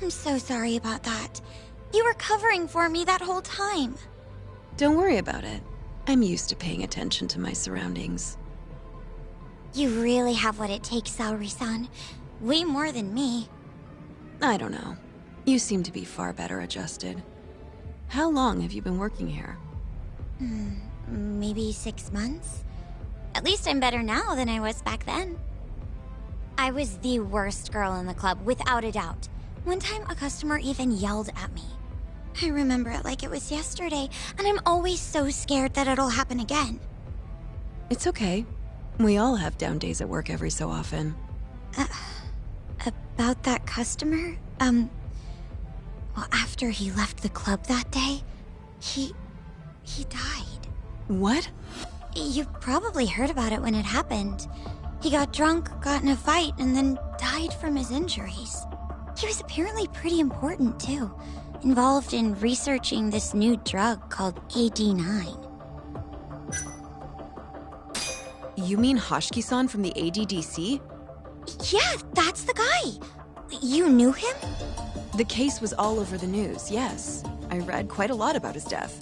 I'm so sorry about that. You were covering for me that whole time. Don't worry about it. I'm used to paying attention to my surroundings. You really have what it takes, Saori-san. Way more than me. I don't know. You seem to be far better adjusted. How long have you been working here? Maybe 6 months? At least I'm better now than I was back then. I was the worst girl in the club, without a doubt. One time, a customer even yelled at me. I remember it like it was yesterday, and I'm always so scared that it'll happen again. It's okay. We all have down days at work every so often. About that customer? Well, after he left the club that day, he died. What? You probably heard about it when it happened. He got drunk, got in a fight, and then died from his injuries. He was apparently pretty important, too. Involved in researching this new drug called AD9. You mean Hoshiki-san from the ADDC? Yeah, that's the guy. You knew him? The case was all over the news, yes. I read quite a lot about his death.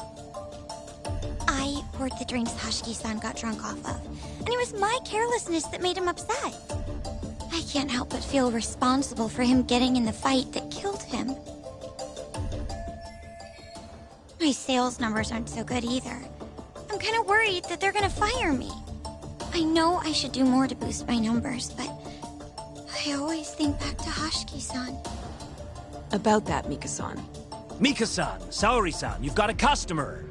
I poured the drinks Hoshiki-san got drunk off of, and it was my carelessness that made him upset. I can't help but feel responsible for him getting in the fight that killed him. My sales numbers aren't so good either. I'm kind of worried that they're gonna fire me. I know I should do more to boost my numbers, but I always think back to Hoshiki-san. About that, Mika-san. Mika-san, Saori-san, you've got a customer!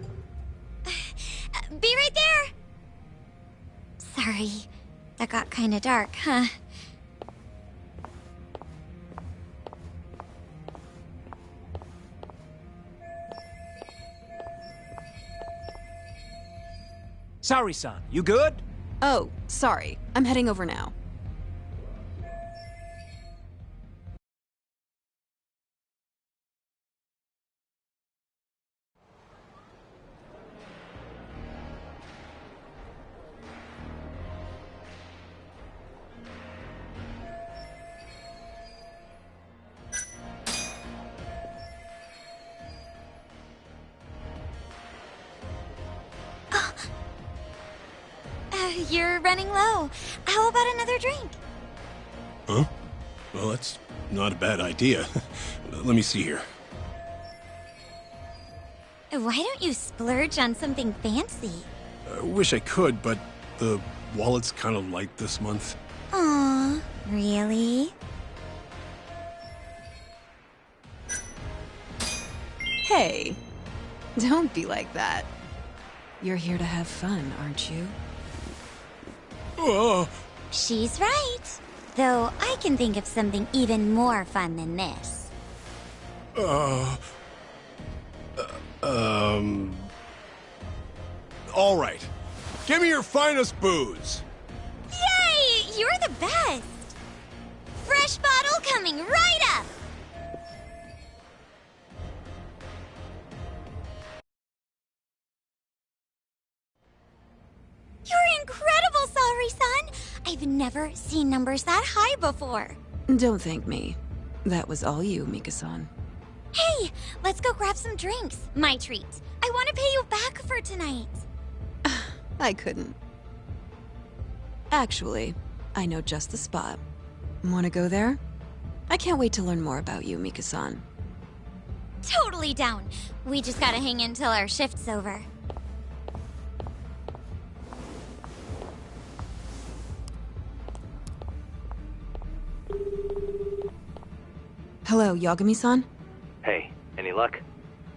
Be right there! Sorry, that got kinda dark, huh? Saori-san, you good? Oh, sorry. I'm heading over now. You're running low. How about another drink? Huh? Well, that's not a bad idea. Let me see here. Why don't you splurge on something fancy? I wish I could, but the wallet's kind of light this month. Aw, really? Hey, don't be like that. You're here to have fun, aren't you? She's right. Though I can think of something even more fun than this. All right. Give me your finest booze. Yay! You're the best! Fresh bottle coming right up! You're incredible, Salary-san! I've never seen numbers that high before. Don't thank me. That was all you, Mika-san. Hey, let's go grab some drinks. My treat. I want to pay you back for tonight. I couldn't. Actually, I know just the spot. Wanna go there? I can't wait to learn more about you, Mika-san. Totally down. We just gotta hang in till our shift's over. Hello, Yagami-san? Hey, any luck?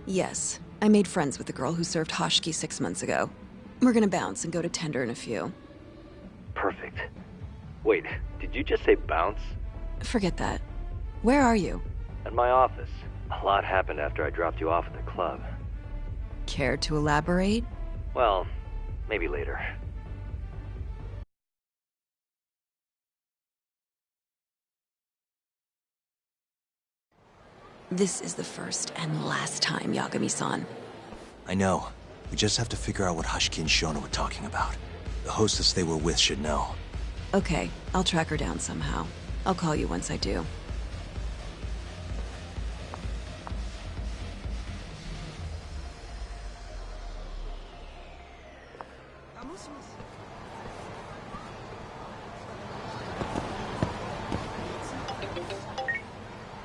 Yes. I made friends with the girl who served Hoshiki 6 months ago. We're gonna bounce and go to Tender in a few. Perfect. Wait, did you just say bounce? Forget that. Where are you? At my office. A lot happened after I dropped you off at the club. Care to elaborate? Well, maybe later. This is the first and last time, Yagami-san. I know. We just have to figure out what Hoshiki and Shona were talking about. The hostess they were with should know. Okay, I'll track her down somehow. I'll call you once I do.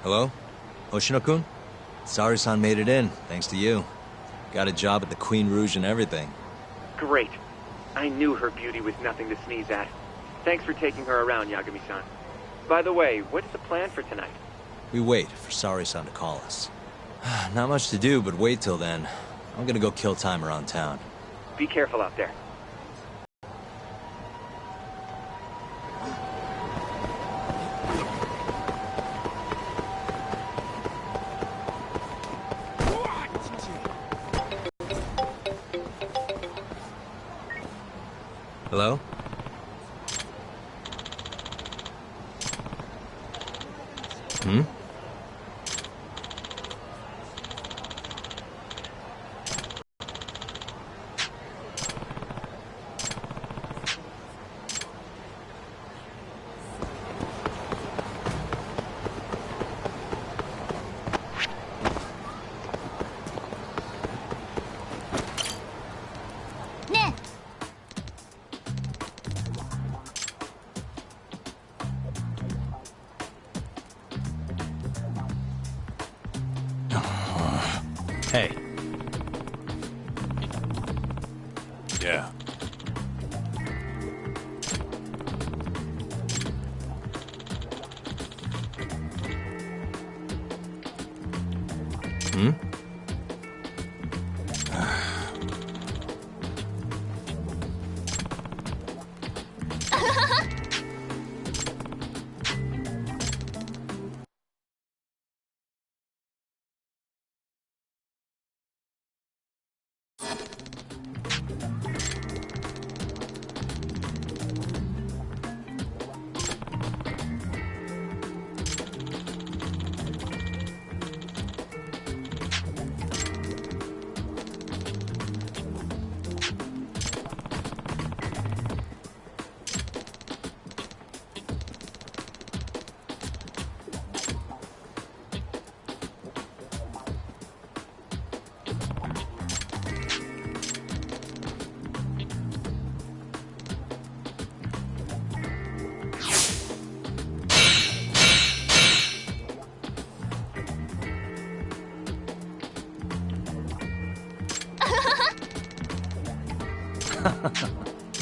Hello? Hoshino-kun? Sari-san made it in, thanks to you. Got a job at the Queen Rouge and everything. Great. I knew her beauty was nothing to sneeze at. Thanks for taking her around, Yagami-san. By the way, what's the plan for tonight? We wait for Sari-san to call us. Not much to do, but wait till then. I'm gonna go kill time around town. Be careful out there. Hello? Hmm? Hey. Yeah. Hmm?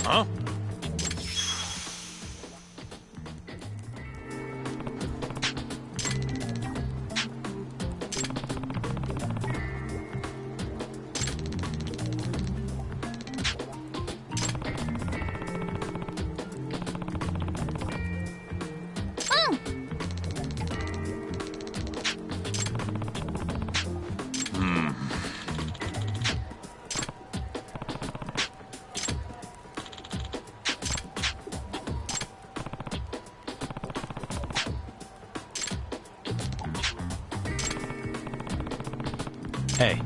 Huh? Hey.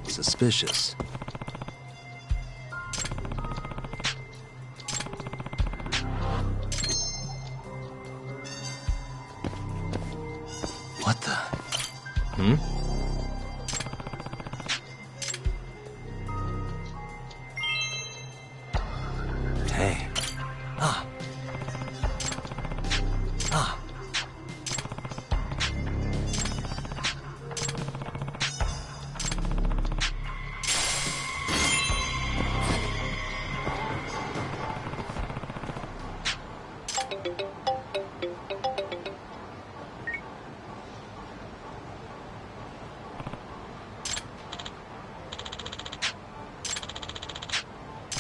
Suspicious. What the? Hey. Ah. Ah.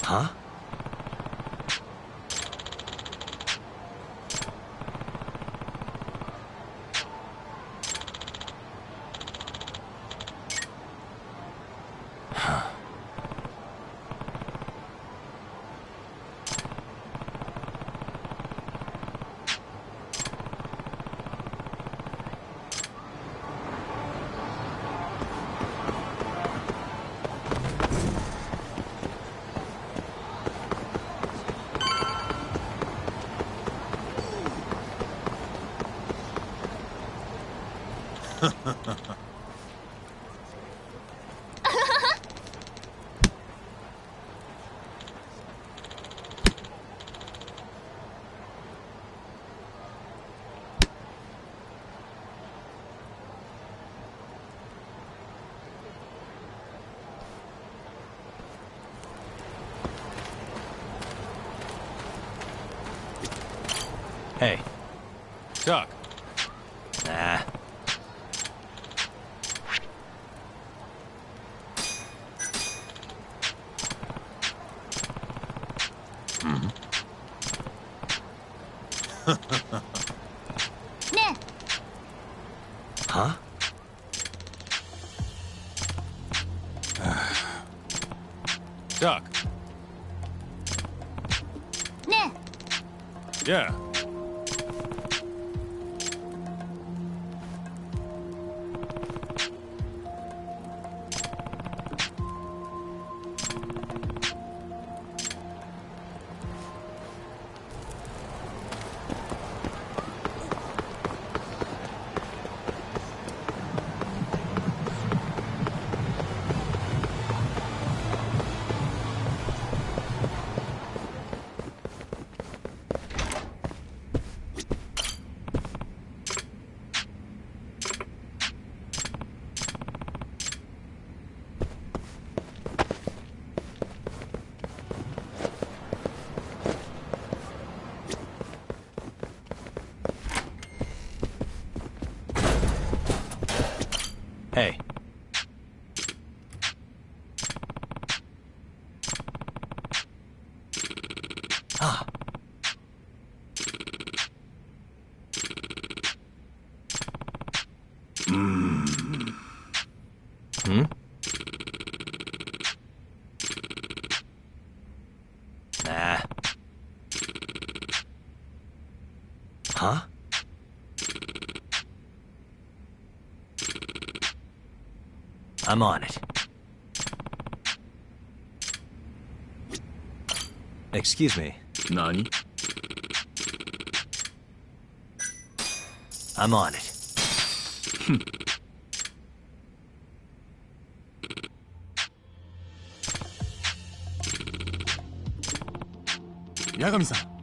Huh? Hey. Tuck. Nah. Huh? Tuck. Yeah. Hey. Ah. Nah. Huh? I'm on it. Excuse me. Nani? I'm on it. 八神さん。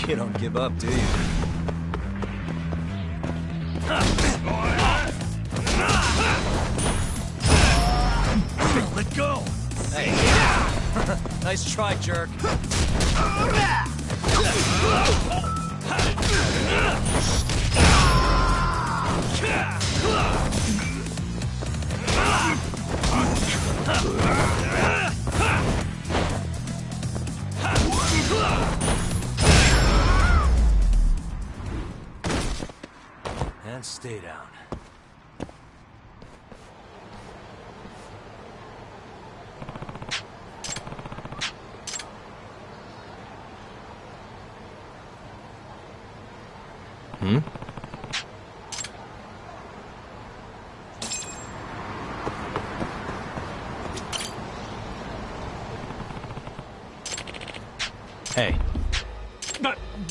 You don't give up, do you? Let go! Hey! Nice try, jerk. And stay down. Hmm? Hey.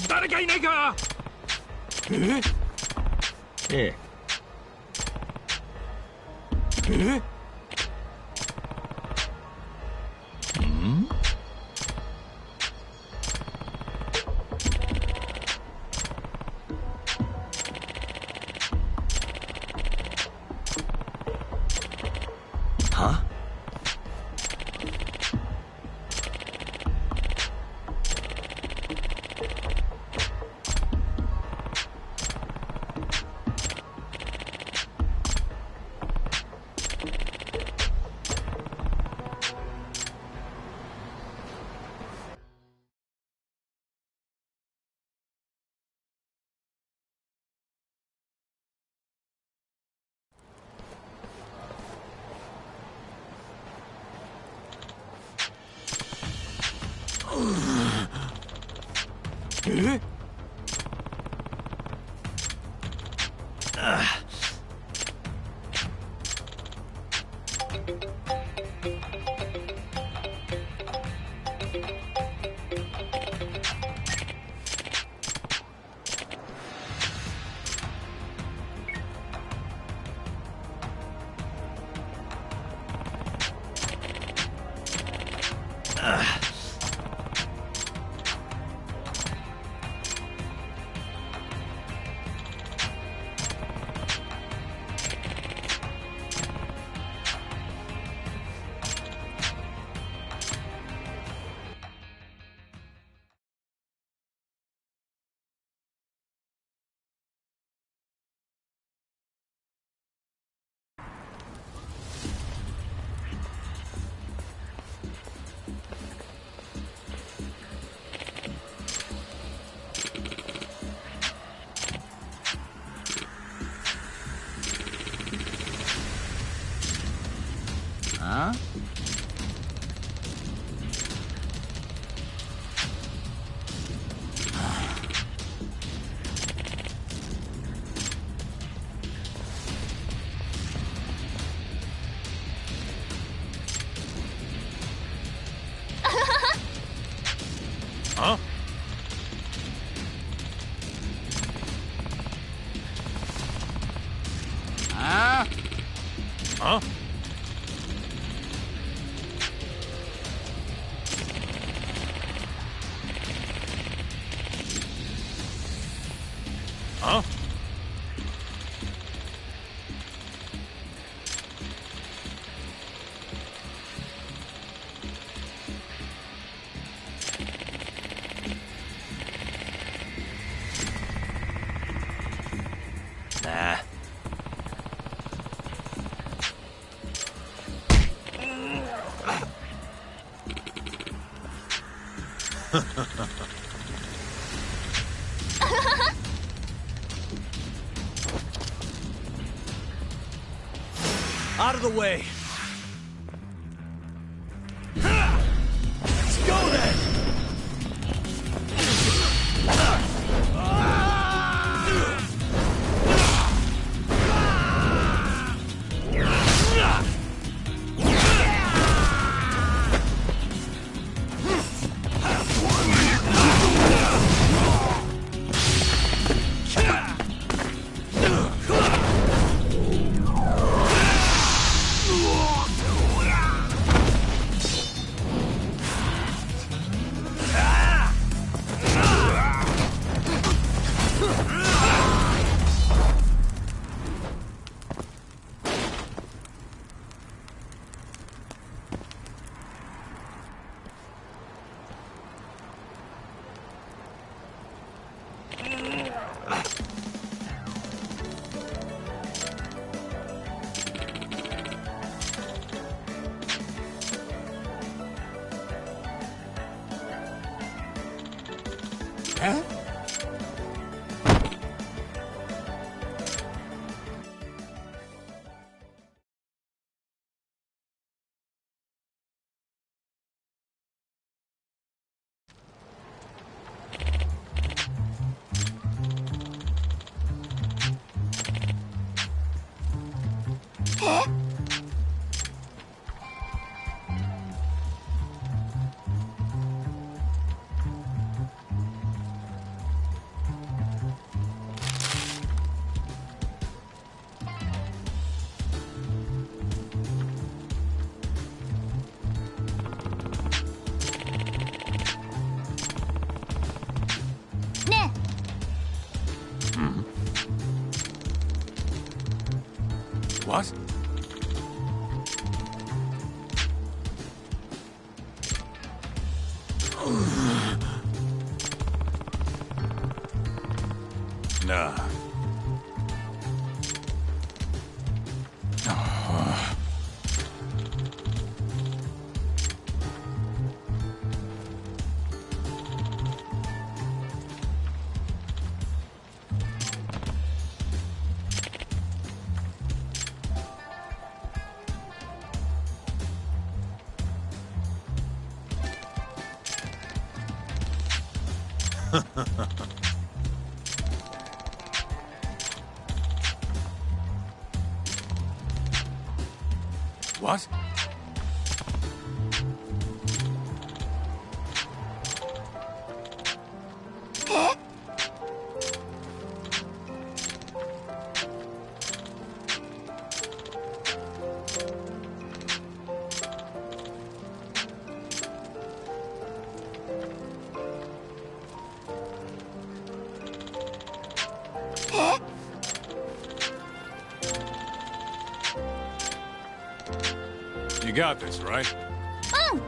誰かいないか。ええ。Hmm? Huh? Huh? Huh? Huh? Huh? Out of the way. Let's go then! Huh? What? Nah. What? You got this, right? Oh!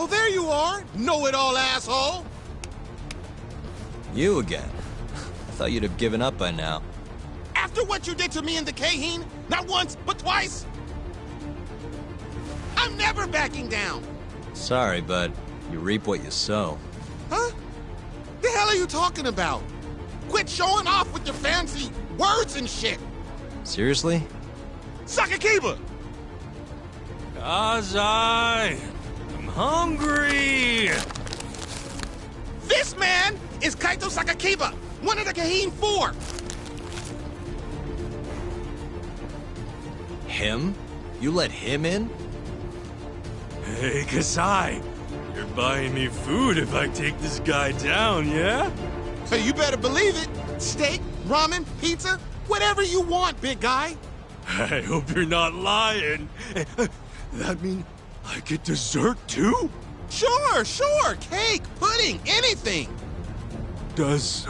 Oh, there you are! Know-it-all asshole! You again? I thought you'd have given up by now. After what you did to me and the Kaheen, not once, but twice, I'm never backing down! Sorry, but you reap what you sow. Huh? The hell are you talking about? Quit showing off with your fancy words and shit! Seriously? Sakakiba! 'Cause I am hungry! This man is Kaito Sakakiba, one of the Kaheen 4! Him? You let him in? Hey, Kasai! You're buying me food if I take this guy down, yeah? Hey, you better believe it. Steak, ramen, pizza, whatever you want, big guy. I hope you're not lying. That mean I get dessert too? Sure. Cake, pudding, anything. Does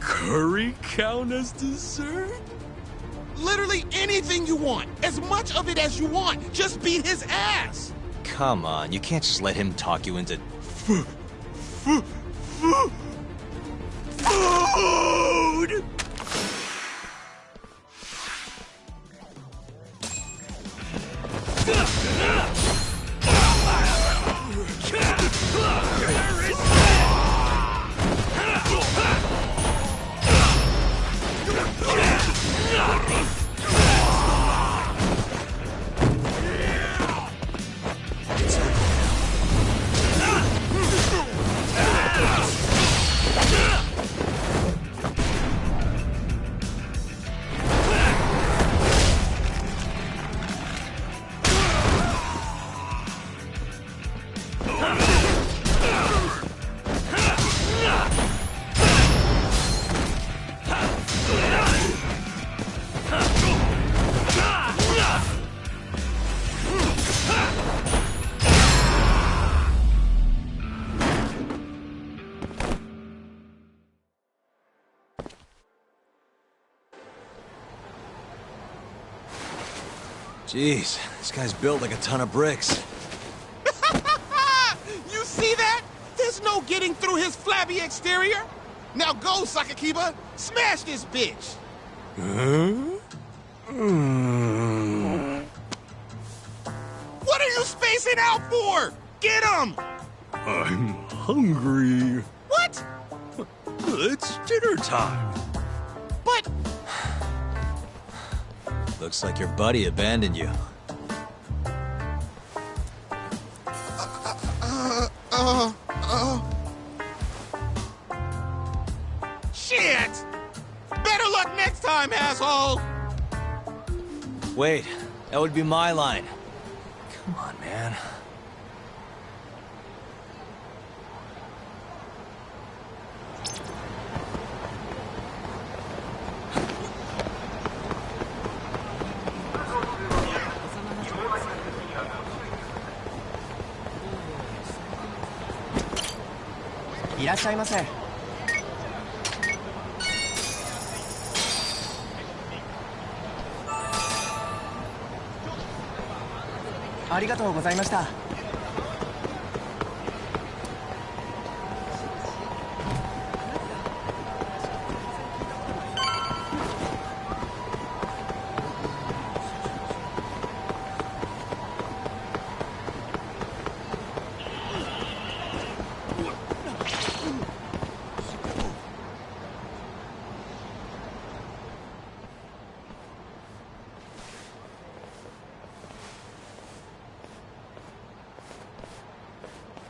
curry count as dessert? Literally anything you want. As much of it as you want. Just beat his ass. Come on, you can't just let him talk you into... Food! Jeez, this guy's built like a ton of bricks. You see that? There's no getting through his flabby exterior. Now go, Sakakiba. Smash this bitch. What are you spacing out for? Get him! I'm hungry. What? It's dinner time. But... Looks like your buddy abandoned you. Shit! Better luck next time, asshole! Wait, that would be my line. Come on, man.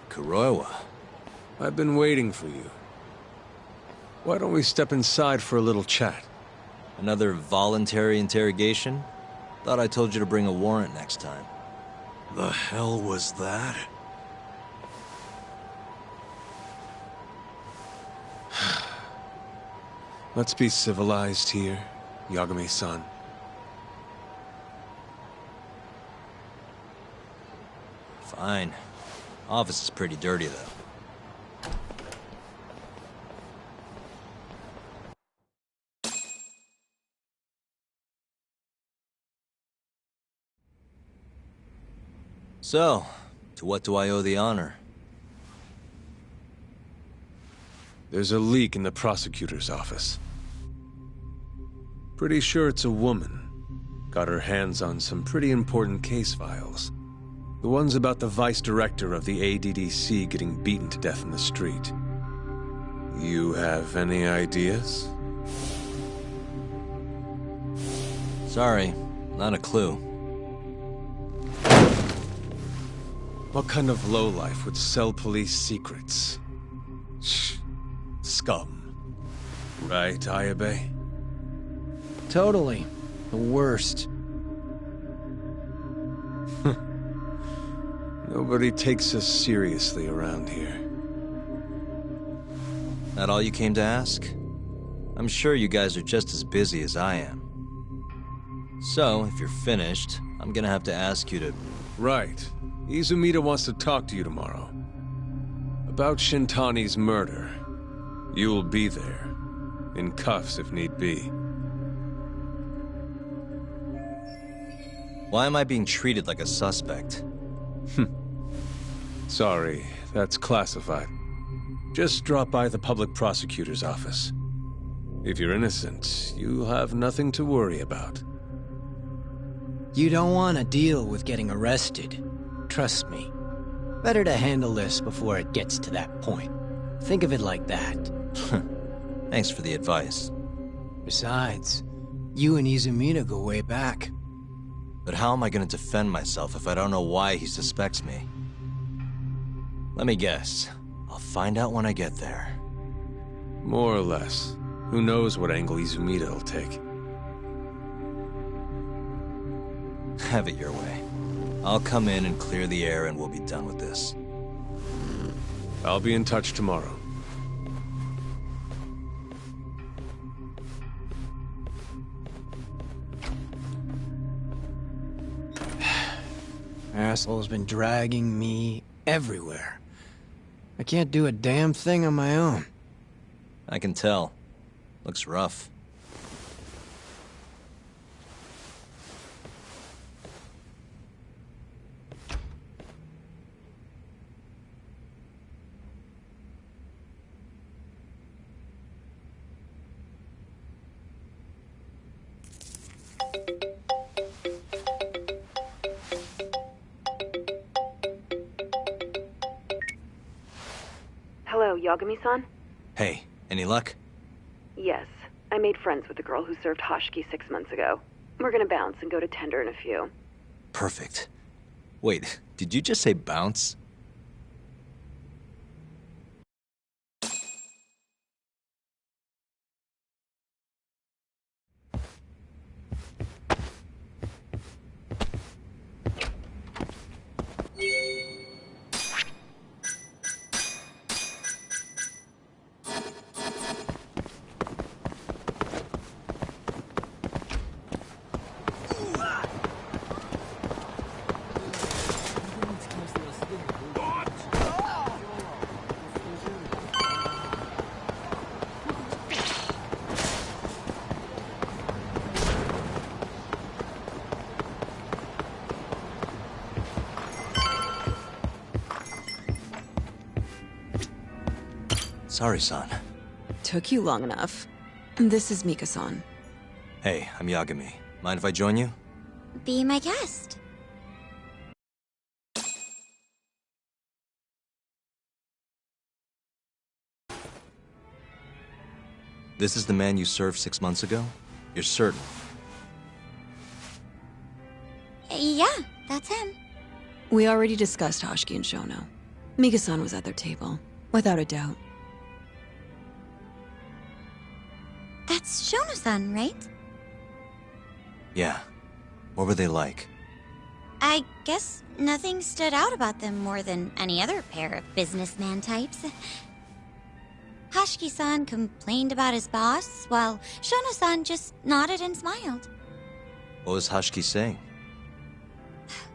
Kuroiwa. I've been waiting for you. Why don't we step inside for a little chat? Another voluntary interrogation? Thought I told you to bring a warrant next time. The hell was that? Let's be civilized here, Yagami-san. Fine. Office is pretty dirty, though. So, to what do I owe the honor? There's a leak in the prosecutor's office. Pretty sure it's a woman. Got her hands on some pretty important case files. The ones about the vice director of the ADDC getting beaten to death in the street. You have any ideas? Sorry, not a clue. What kind of lowlife would sell police secrets? Shh. Scum. Right, Ayabe? Totally. The worst. Nobody takes us seriously around here. That all you came to ask? I'm sure you guys are just as busy as I am. So, if you're finished, I'm gonna have to ask you to... Right. Izumida wants to talk to you tomorrow. About Shintani's murder. You'll be there. In cuffs if need be. Why am I being treated like a suspect? Sorry, that's classified. Just drop by the public prosecutor's office. If you're innocent, you'll have nothing to worry about. You don't want to deal with getting arrested. Trust me. Better to handle this before it gets to that point. Think of it like that. Thanks for the advice. Besides, you and Izumida go way back. But how am I gonna defend myself if I don't know why he suspects me? Let me guess. I'll find out when I get there. More or less. Who knows what angle Izumida will take. Have it your way. I'll come in and clear the air and we'll be done with this. I'll be in touch tomorrow. Asshole's been dragging me everywhere. I can't do a damn thing on my own. I can tell. Looks rough. Hello, Yagami-san? Hey, any luck? Yes. I made friends with the girl who served Hoshiki 6 months ago. We're gonna bounce and go to Tender in a few. Perfect. Wait, did you just say bounce? Sorry, son. Took you long enough. This is Mika-san. Hey, I'm Yagami. Mind if I join you? Be my guest. This is the man you served 6 months ago? You're certain? Yeah, that's him. We already discussed Hoshiki and Shono. Mika-san was at their table, without a doubt. That's Shono-san, right? Yeah. What were they like? I guess nothing stood out about them more than any other pair of businessman types. Hoshiki-san complained about his boss, while Shono-san just nodded and smiled. What was Hoshiki saying?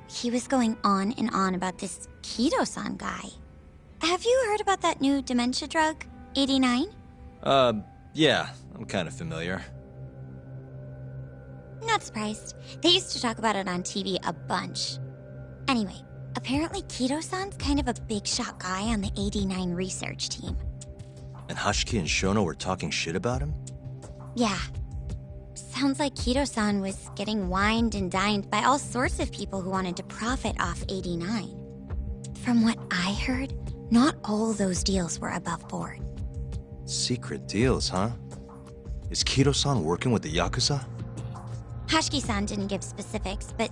He was going on and on about this Kido-san guy. Have you heard about that new dementia drug, 89? Yeah, I'm kind of familiar. Not surprised. They used to talk about it on TV a bunch. Anyway, apparently Kido-san's kind of a big shot guy on the 89 research team. And Hoshiki and Shono were talking shit about him? Yeah. Sounds like Kido-san was getting wined and dined by all sorts of people who wanted to profit off 89. From what I heard, not all those deals were above board. Secret deals, huh? Is Kido-san working with the Yakuza? Hoshiki-san didn't give specifics, but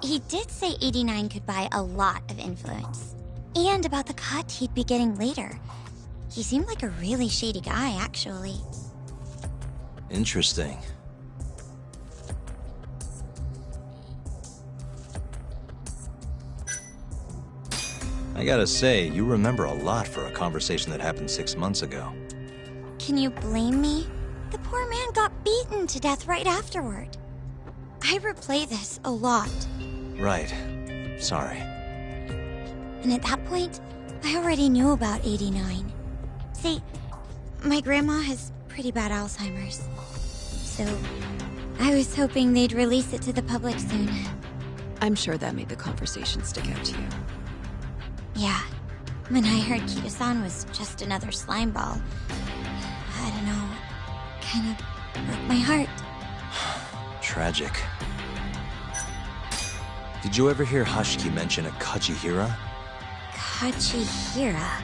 he did say 89 could buy a lot of influence. And about the cut he'd be getting later. He seemed like a really shady guy, actually. Interesting. I gotta say, you remember a lot for a conversation that happened 6 months ago. Can you blame me? The poor man got beaten to death right afterward. I replay this a lot. Right. Sorry. And at that point, I already knew about 89. See, my grandma has pretty bad Alzheimer's. So, I was hoping they'd release it to the public soon. I'm sure that made the conversation stick out to you. Yeah. When I heard Kido-san was just another slime ball, I don't know, kind of broke my heart. Tragic. Did you ever hear Hashiki mention a Kajihira? Kajihira?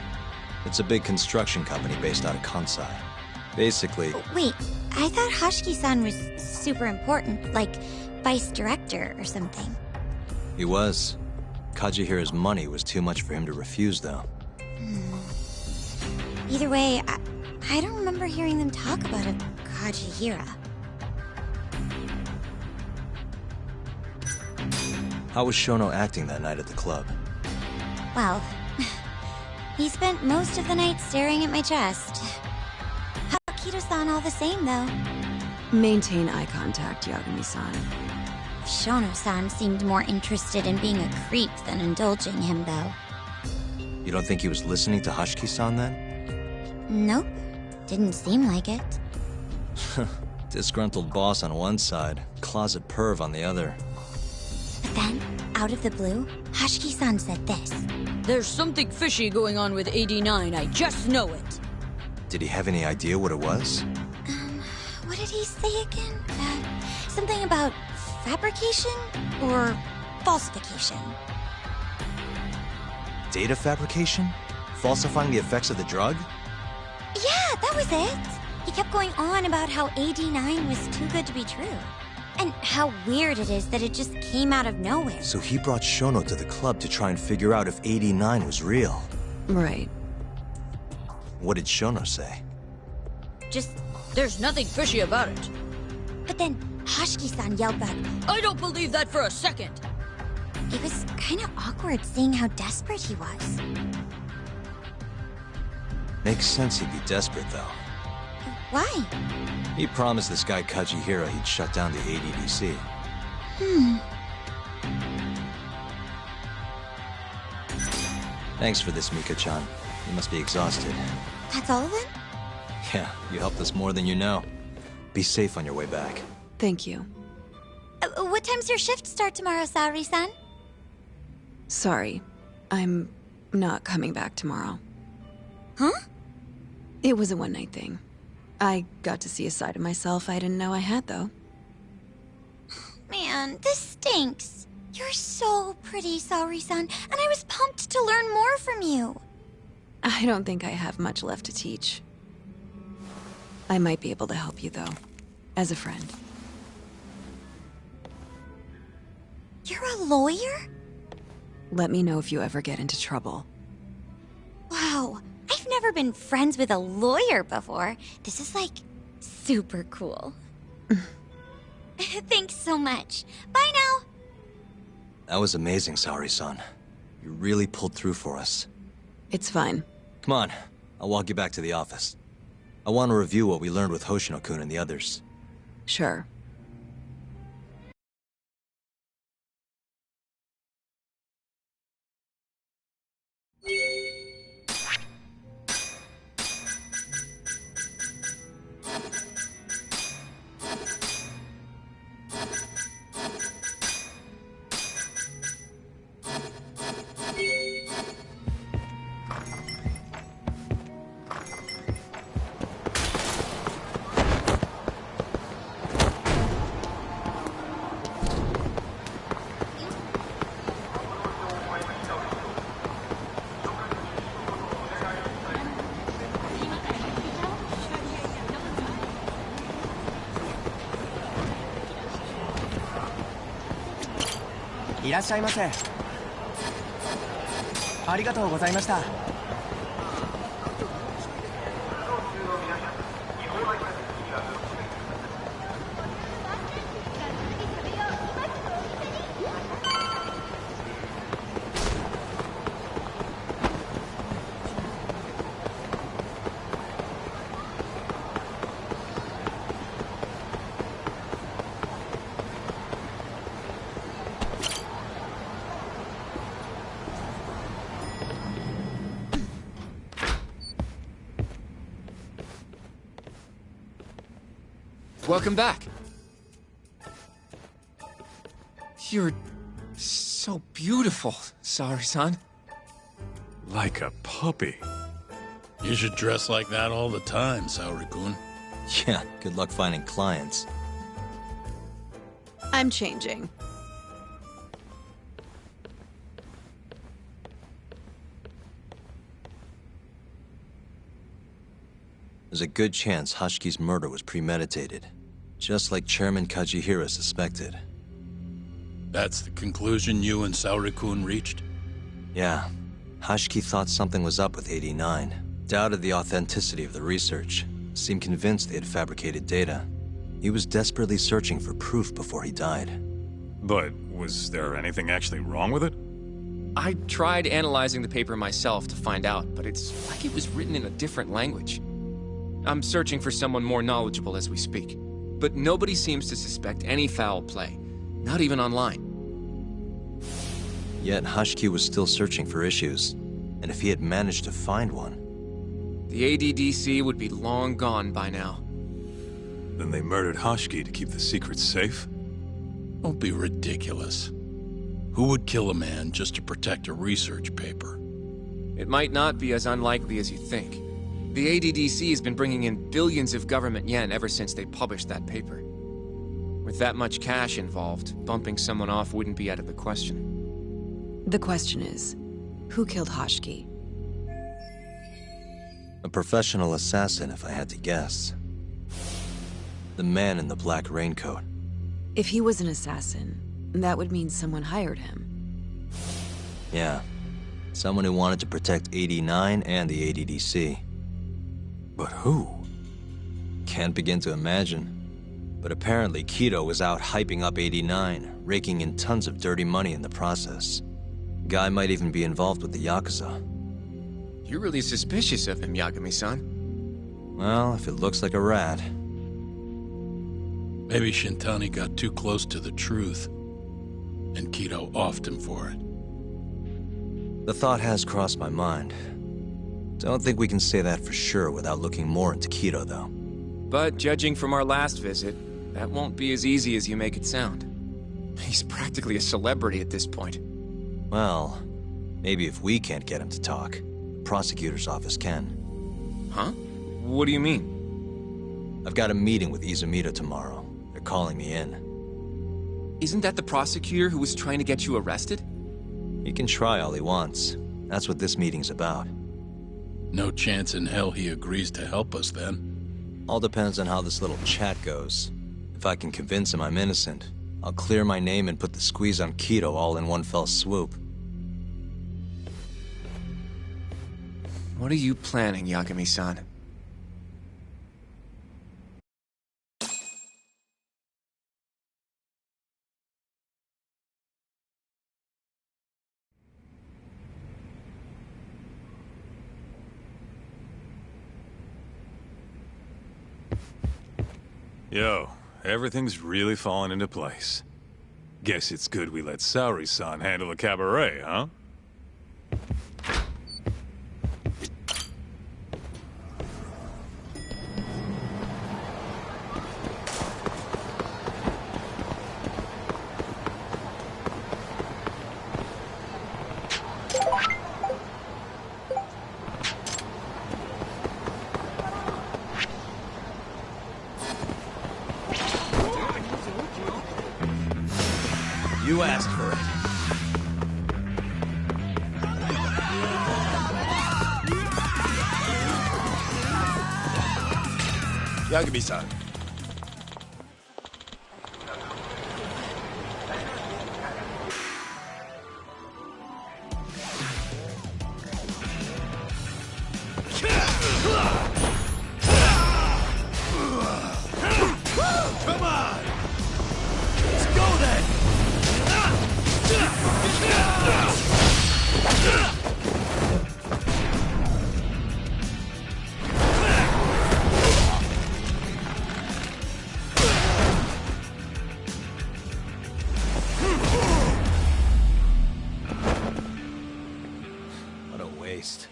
It's a big construction company based out of Kansai. Basically... Wait, I thought Hashiki-san was super important, like vice director or something. He was. Kajihira's money was too much for him to refuse, though. Either way, I don't remember hearing them talk about a Kajihira. How was Shono acting that night at the club? Well, he spent most of the night staring at my chest. Kido-san all the same, though. Maintain eye contact, Yagami-san. Shono-san seemed more interested in being a creep than indulging him, though. You don't think he was listening to Hashiki-san then? Nope. Didn't seem like it. Disgruntled boss on one side, closet perv on the other. But then, out of the blue, Hashiki-san said this. There's something fishy going on with 89, I just know it. Did he have any idea what it was? What did he say again? Something about fabrication or falsification? Data fabrication? Falsifying the effects of the drug? Yeah, that was it. He kept going on about how 89 was too good to be true. And how weird it is that it just came out of nowhere. So he brought Shono to the club to try and figure out if 89 was real. Right. What did Shono say? Just, there's nothing fishy about it. But then Hashiki-san yelled back, I don't believe that for a second. It was kind of awkward seeing how desperate he was. Makes sense he'd be desperate, though. Why? He promised this guy Kajihira he'd shut down the ADDC. Thanks for this, Mika-chan. You must be exhausted. That's all of it? Yeah, you helped us more than you know. Be safe on your way back. Thank you. What time's your shift start tomorrow, Saori-san? Sorry. I'm not coming back tomorrow. Huh? It was a one-night thing. I got to see a side of myself I didn't know I had, though. Man, this stinks. You're so pretty, Saori-san, and I was pumped to learn more from you. I don't think I have much left to teach. I might be able to help you, though. As a friend. You're a lawyer? Let me know if you ever get into trouble. Wow, I've never been friends with a lawyer before. This is, like, super cool. Thanks so much. Bye now! That was amazing, Saori-san. You really pulled through for us. It's fine. Come on, I'll walk you back to the office. I want to review what we learned with Hoshino-kun and the others. Sure.いらっしゃいませ。ありがとうございました。Welcome back. You're so beautiful, Saori-san. Like a puppy. You should dress like that all the time, Saori-kun. Yeah, good luck finding clients. I'm changing. There's a good chance Hashki's murder was premeditated, just like Chairman Kajihira suspected. That's the conclusion you and Saori-kun reached? Yeah. Hashki thought something was up with 89, doubted the authenticity of the research, seemed convinced they had fabricated data. He was desperately searching for proof before he died. But was there anything actually wrong with it? I tried analyzing the paper myself to find out, but it's like it was written in a different language. I'm searching for someone more knowledgeable as we speak, but nobody seems to suspect any foul play, not even online. Yet Hashki was still searching for issues, and if he had managed to find one... The ADDC would be long gone by now. Then they murdered Hashki to keep the secret safe? Don't be ridiculous. Who would kill a man just to protect a research paper? It might not be as unlikely as you think. The ADDC has been bringing in billions of government yen ever since they published that paper. With that much cash involved, bumping someone off wouldn't be out of the question. The question is, who killed Hashki? A professional assassin, if I had to guess. The man in the black raincoat. If he was an assassin, that would mean someone hired him. Yeah. Someone who wanted to protect 89 and the ADDC. But who? Can't begin to imagine. But apparently Kido was out hyping up 89, raking in tons of dirty money in the process. Guy might even be involved with the Yakuza. You're really suspicious of him, Yagami-san. Well, if it looks like a rat. Maybe Shintani got too close to the truth, and Kido offed him for it. The thought has crossed my mind. Don't think we can say that for sure without looking more into Kido, though. But judging from our last visit, that won't be as easy as you make it sound. He's practically a celebrity at this point. Well, maybe if we can't get him to talk, prosecutor's office can. Huh? What do you mean? I've got a meeting with Izumida tomorrow. They're calling me in. Isn't that the prosecutor who was trying to get you arrested? He can try all he wants. That's what this meeting's about. No chance in hell he agrees to help us, then. All depends on how this little chat goes. If I can convince him I'm innocent, I'll clear my name and put the squeeze on Kido all in one fell swoop. What are you planning, Yagami-san? Yo, everything's really falling into place. Guess it's good we let Saori-san handle the cabaret, huh? You asked for it. Yagami-san. Come on! Let's go then! What a waste.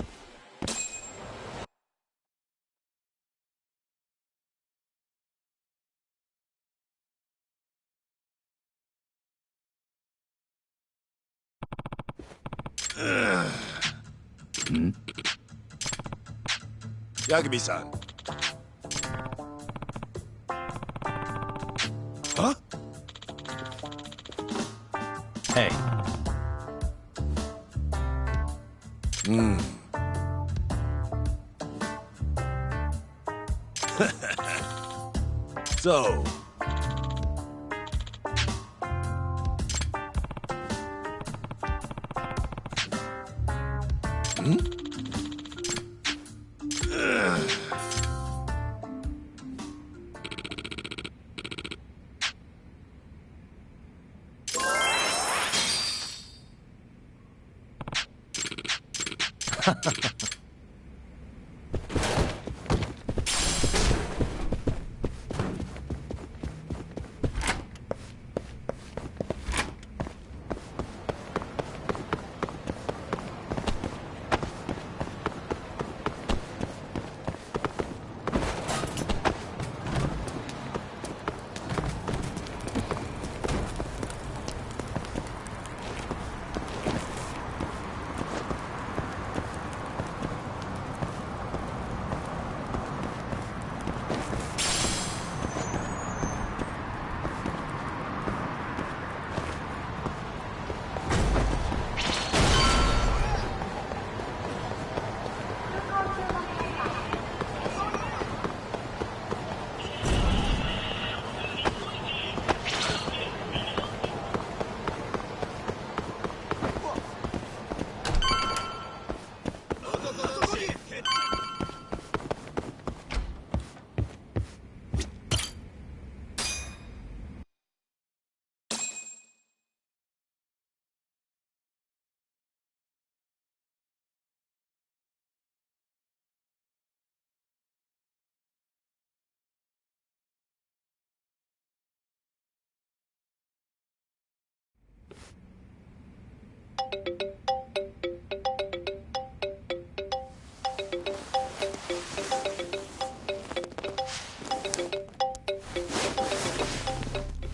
Yagami-san. Huh? Hey. So...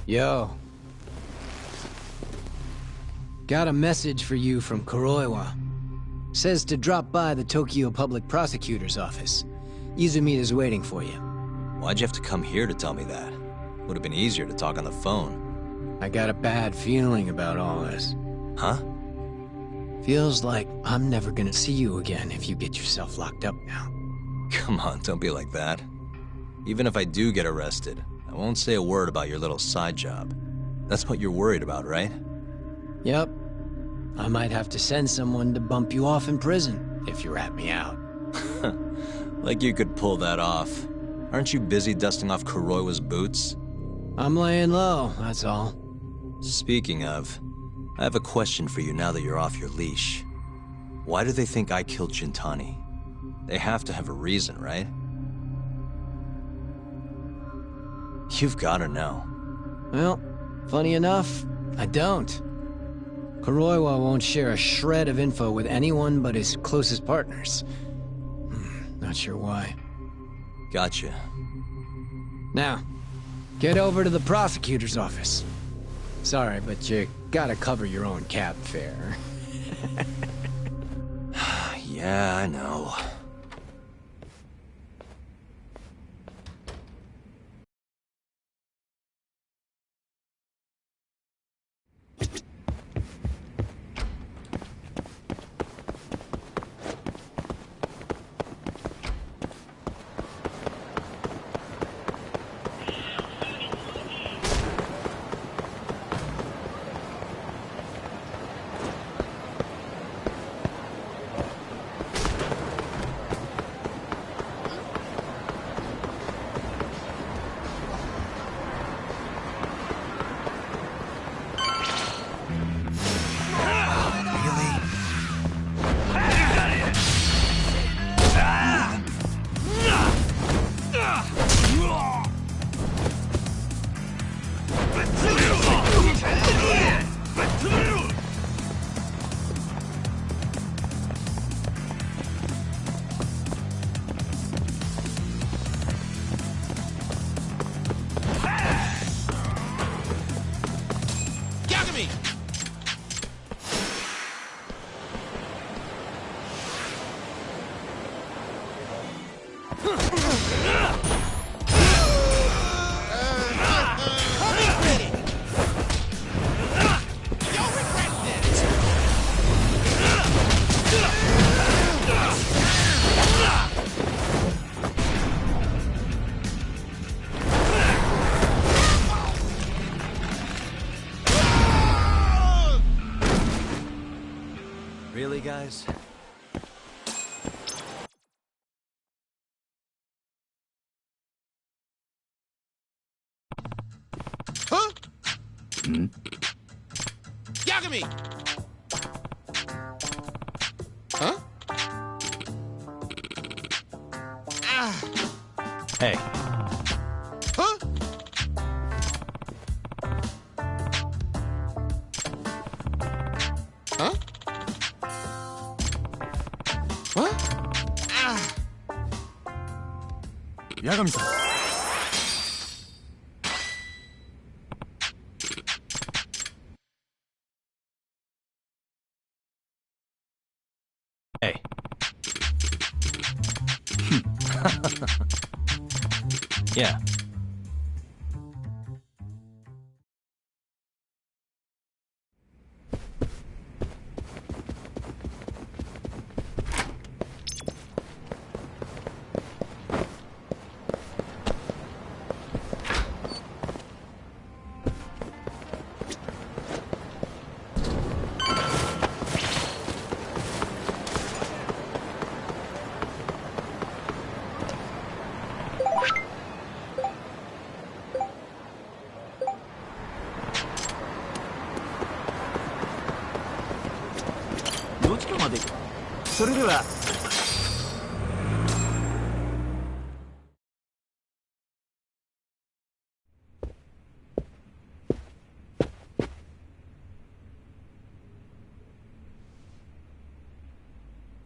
Yo. Got a message for you from Kuroiwa. Says to drop by the Tokyo Public Prosecutor's office. Izumita's waiting for you. Why'd you have to come here to tell me that? Would have been easier to talk on the phone. I got a bad feeling about all this. Huh? Feels like I'm never gonna see you again if you get yourself locked up now. Come on, don't be like that. Even if I do get arrested, I won't say a word about your little side job. That's what you're worried about, right? Yep. I might have to send someone to bump you off in prison if you rat me out. Like you could pull that off. Aren't you busy dusting off Kuroiwa's boots? I'm laying low, that's all. Speaking of, I have a question for you now that you're off your leash. Why do they think I killed Shintani? They have to have a reason, right? You've gotta know. Well, funny enough, I don't. Kuroiwa won't share a shred of info with anyone but his closest partners. Not sure why. Gotcha. Now, get over to the prosecutor's office. Sorry, but you gotta cover your own cab fare. Yeah, I know. Really, guys? Huh? Yagami! Huh? Ah. Hey. Huh? Huh? What? Ah. Yagami-san. Hey. Yeah.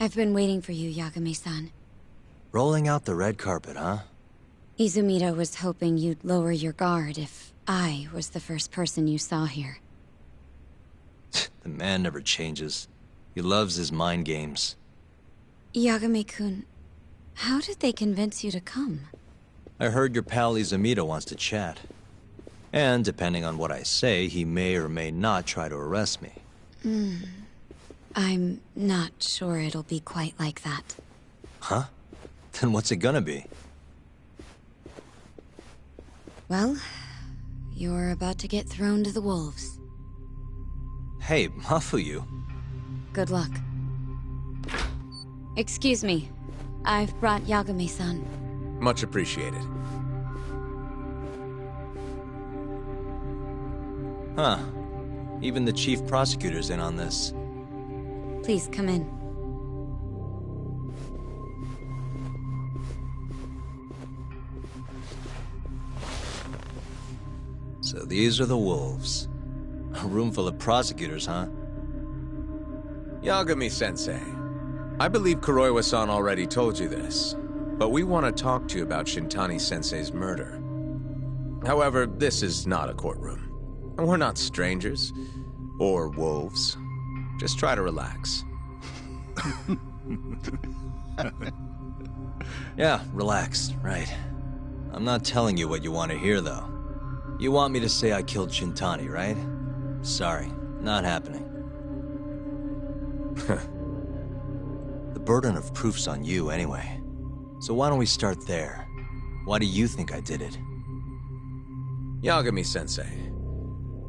I've been waiting for you, Yagami-san. Rolling out the red carpet, huh? Izumida was hoping you'd lower your guard if I was the first person you saw here. The man never changes. He loves his mind games. Yagami-kun, how did they convince you to come? I heard your pal Izumida wants to chat. And depending on what I say, he may or may not try to arrest me. I'm not sure it'll be quite like that. Huh? Then what's it gonna be? Well, you're about to get thrown to the wolves. Hey, Mafuyu. Good luck. Excuse me. I've brought Yagami-san. Much appreciated. Huh. Even the chief prosecutor's in on this. Please come in. So these are the wolves. A room full of prosecutors, huh? Yagami-sensei, I believe Kuroiwa-san already told you this, but we want to talk to you about Shintani-sensei's murder. However, this is not a courtroom. And we're not strangers, or wolves. Just try to relax. Yeah, relax, right. I'm not telling you what you want to hear, though. You want me to say I killed Shintani, right? Sorry, not happening. The burden of proof's on you, anyway. So why don't we start there? Why do you think I did it? Yagami-sensei,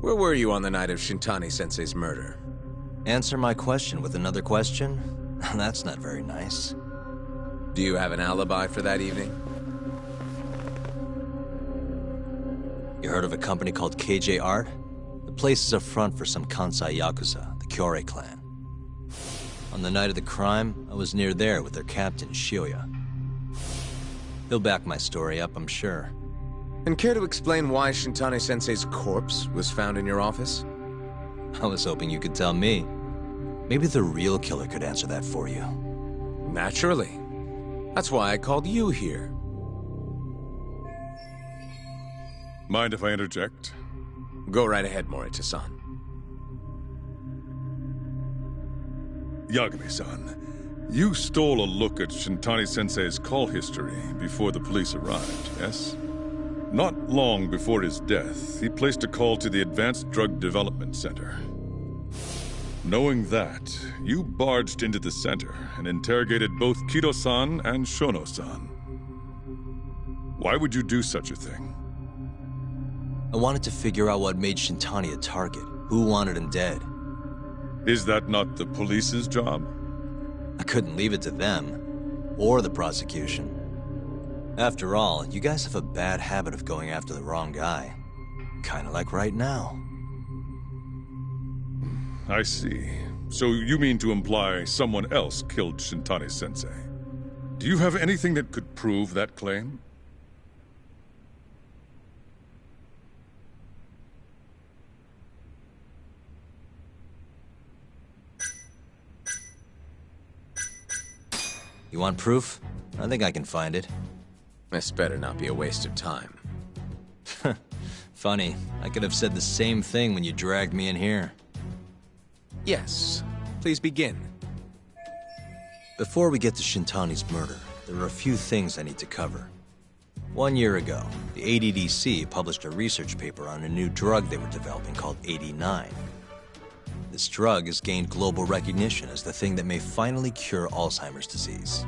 where were you on the night of Shintani-sensei's murder? Answer my question with another question? That's not very nice. Do you have an alibi for that evening? You heard of a company called KJ Art? The place is a front for some Kansai Yakuza, the Kyorei clan. On the night of the crime, I was near there with their captain, Shioya. He'll back my story up, I'm sure. And care to explain why Shintani-sensei's corpse was found in your office? I was hoping you could tell me. Maybe the real killer could answer that for you. Naturally. That's why I called you here. Mind if I interject? Go right ahead, Morita-san. Yagami-san, you stole a look at Shintani-sensei's call history before the police arrived, yes? Not long before his death, he placed a call to the Advanced Drug Development Center. Knowing that, you barged into the center and interrogated both Kido-san and Shono-san. Why would you do such a thing? I wanted to figure out what made Shintani a target, who wanted him dead. Is that not the police's job? I couldn't leave it to them, or the prosecution. After all, you guys have a bad habit of going after the wrong guy. Kinda like right now. I see. So you mean to imply someone else killed Shintani-sensei? Do you have anything that could prove that claim? You want proof? I think I can find it. This better not be a waste of time. Funny, I could have said the same thing when you dragged me in here. Yes, please begin. Before we get to Shintani's murder, there are a few things I need to cover. 1 year ago, the ADDC published a research paper on a new drug they were developing called 89. This drug has gained global recognition as the thing that may finally cure Alzheimer's disease.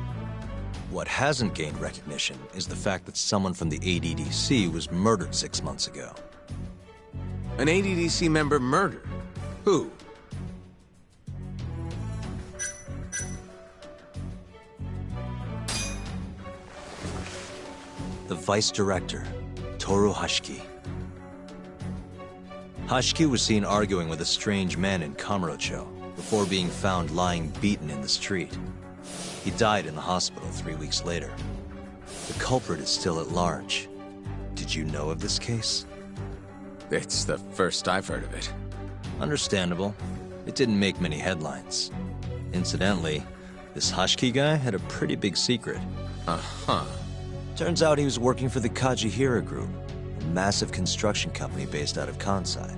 What hasn't gained recognition is the fact that someone from the ADDC was murdered 6 months ago. An ADDC member murdered? Who? The Vice Director, Toru Hashiki. Hashiki was seen arguing with a strange man in Kamurocho before being found lying beaten in the street. He died in the hospital 3 weeks later. The culprit is still at large. Did you know of this case? It's the first I've heard of it. Understandable. It didn't make many headlines. Incidentally, this Hashiki guy had a pretty big secret. Uh-huh. Turns out he was working for the Kajihira Group, a massive construction company based out of Kansai.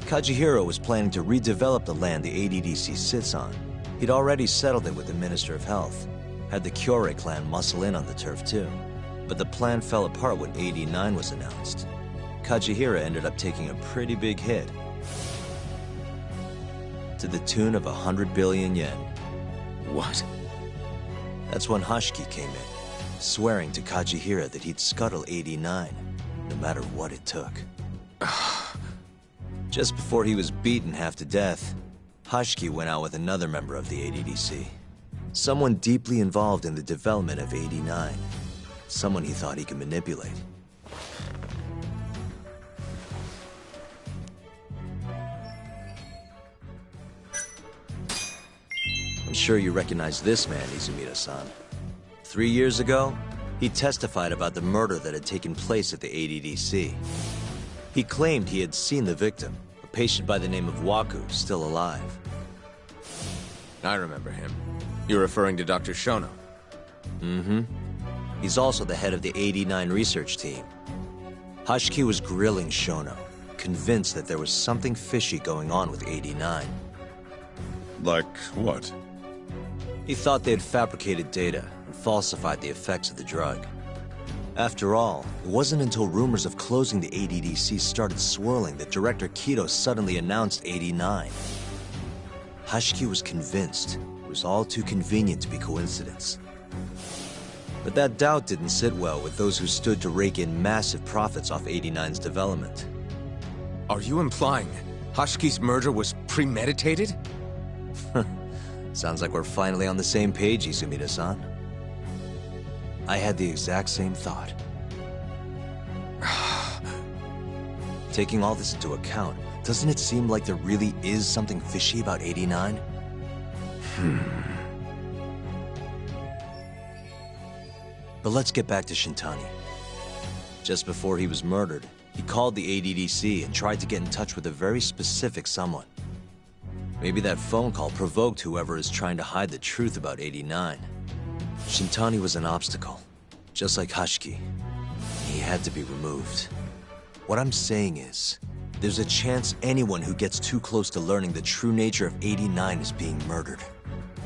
Kajihira was planning to redevelop the land the ADDC sits on. He'd already settled it with the Minister of Health, had the Kyorei clan muscle in on the turf too. But the plan fell apart when 89 was announced. Kajihira ended up taking a pretty big hit, to the tune of 100 billion yen. What? That's when Hashiki came in, swearing to Kajihira that he'd scuttle 89, no matter what it took. Just before he was beaten half to death, Hashiki went out with another member of the ADDC. Someone deeply involved in the development of 89. Someone he thought he could manipulate. I'm sure you recognize this man, Izumida-san. 3 years ago, he testified about the murder that had taken place at the ADDC. He claimed he had seen the victim, a patient by the name of Waku, still alive. I remember him. You're referring to Dr. Shono? Mm-hmm. He's also the head of the 89 research team. Hashiki was grilling Shono, convinced that there was something fishy going on with 89. Like what? He thought they had fabricated data and falsified the effects of the drug. After all, it wasn't until rumors of closing the ADDC started swirling that Director Kido suddenly announced 89. Hashiki was convinced it was all too convenient to be coincidence. But that doubt didn't sit well with those who stood to rake in massive profits off 89's development. Are you implying Hashiki's murder was premeditated? Sounds like we're finally on the same page, Izumida-san. I had the exact same thought. Taking all this into account, doesn't it seem like there really is something fishy about 89? But let's get back to Shintani. Just before he was murdered, he called the ADDC and tried to get in touch with a very specific someone. Maybe that phone call provoked whoever is trying to hide the truth about 89. Shintani was an obstacle, just like Hashiki. He had to be removed. What I'm saying is, there's a chance anyone who gets too close to learning the true nature of 89 is being murdered.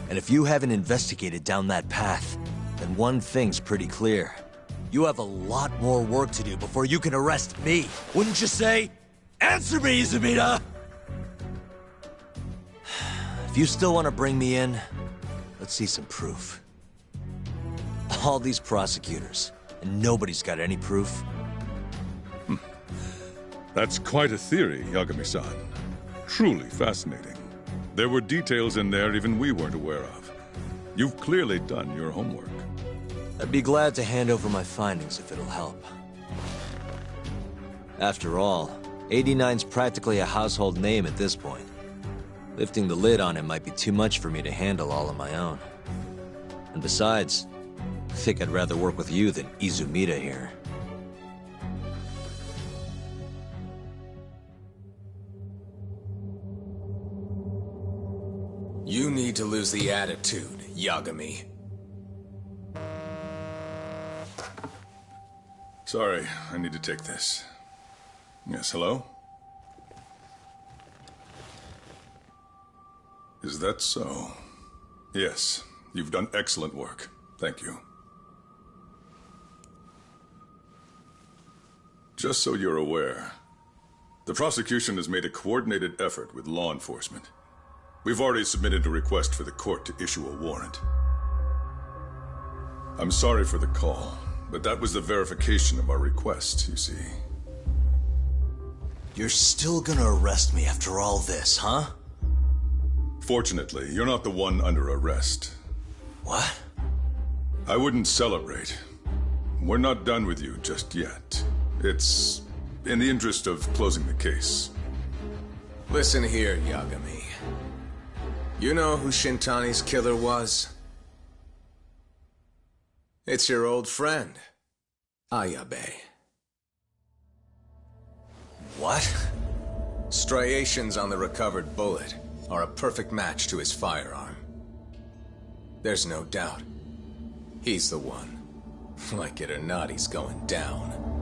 And if you haven't investigated down that path, then one thing's pretty clear. You have a lot more work to do before you can arrest me, wouldn't you say? Answer me, Izumida! If you still want to bring me in, let's see some proof. All these prosecutors, and nobody's got any proof. That's quite a theory, Yagami-san. Truly fascinating. There were details in there even we weren't aware of. You've clearly done your homework. I'd be glad to hand over my findings if it'll help. After all, 89's practically a household name at this point. Lifting the lid on him might be too much for me to handle all on my own. And besides, I think I'd rather work with you than Izumida here. You need to lose the attitude, Yagami. Sorry, I need to take this. Yes, hello? Is that so? Yes, you've done excellent work. Thank you. Just so you're aware, the prosecution has made a coordinated effort with law enforcement. We've already submitted a request for the court to issue a warrant. I'm sorry for the call, but that was the verification of our request, you see. You're still gonna arrest me after all this, huh? Fortunately, you're not the one under arrest. What? I wouldn't celebrate. We're not done with you just yet. It's in the interest of closing the case. Listen here, Yagami. You know who Shintani's killer was? It's your old friend, Ayabe. What? Striations on the recovered bullet are a perfect match to his firearm. There's no doubt. He's the one. Like it or not, he's going down.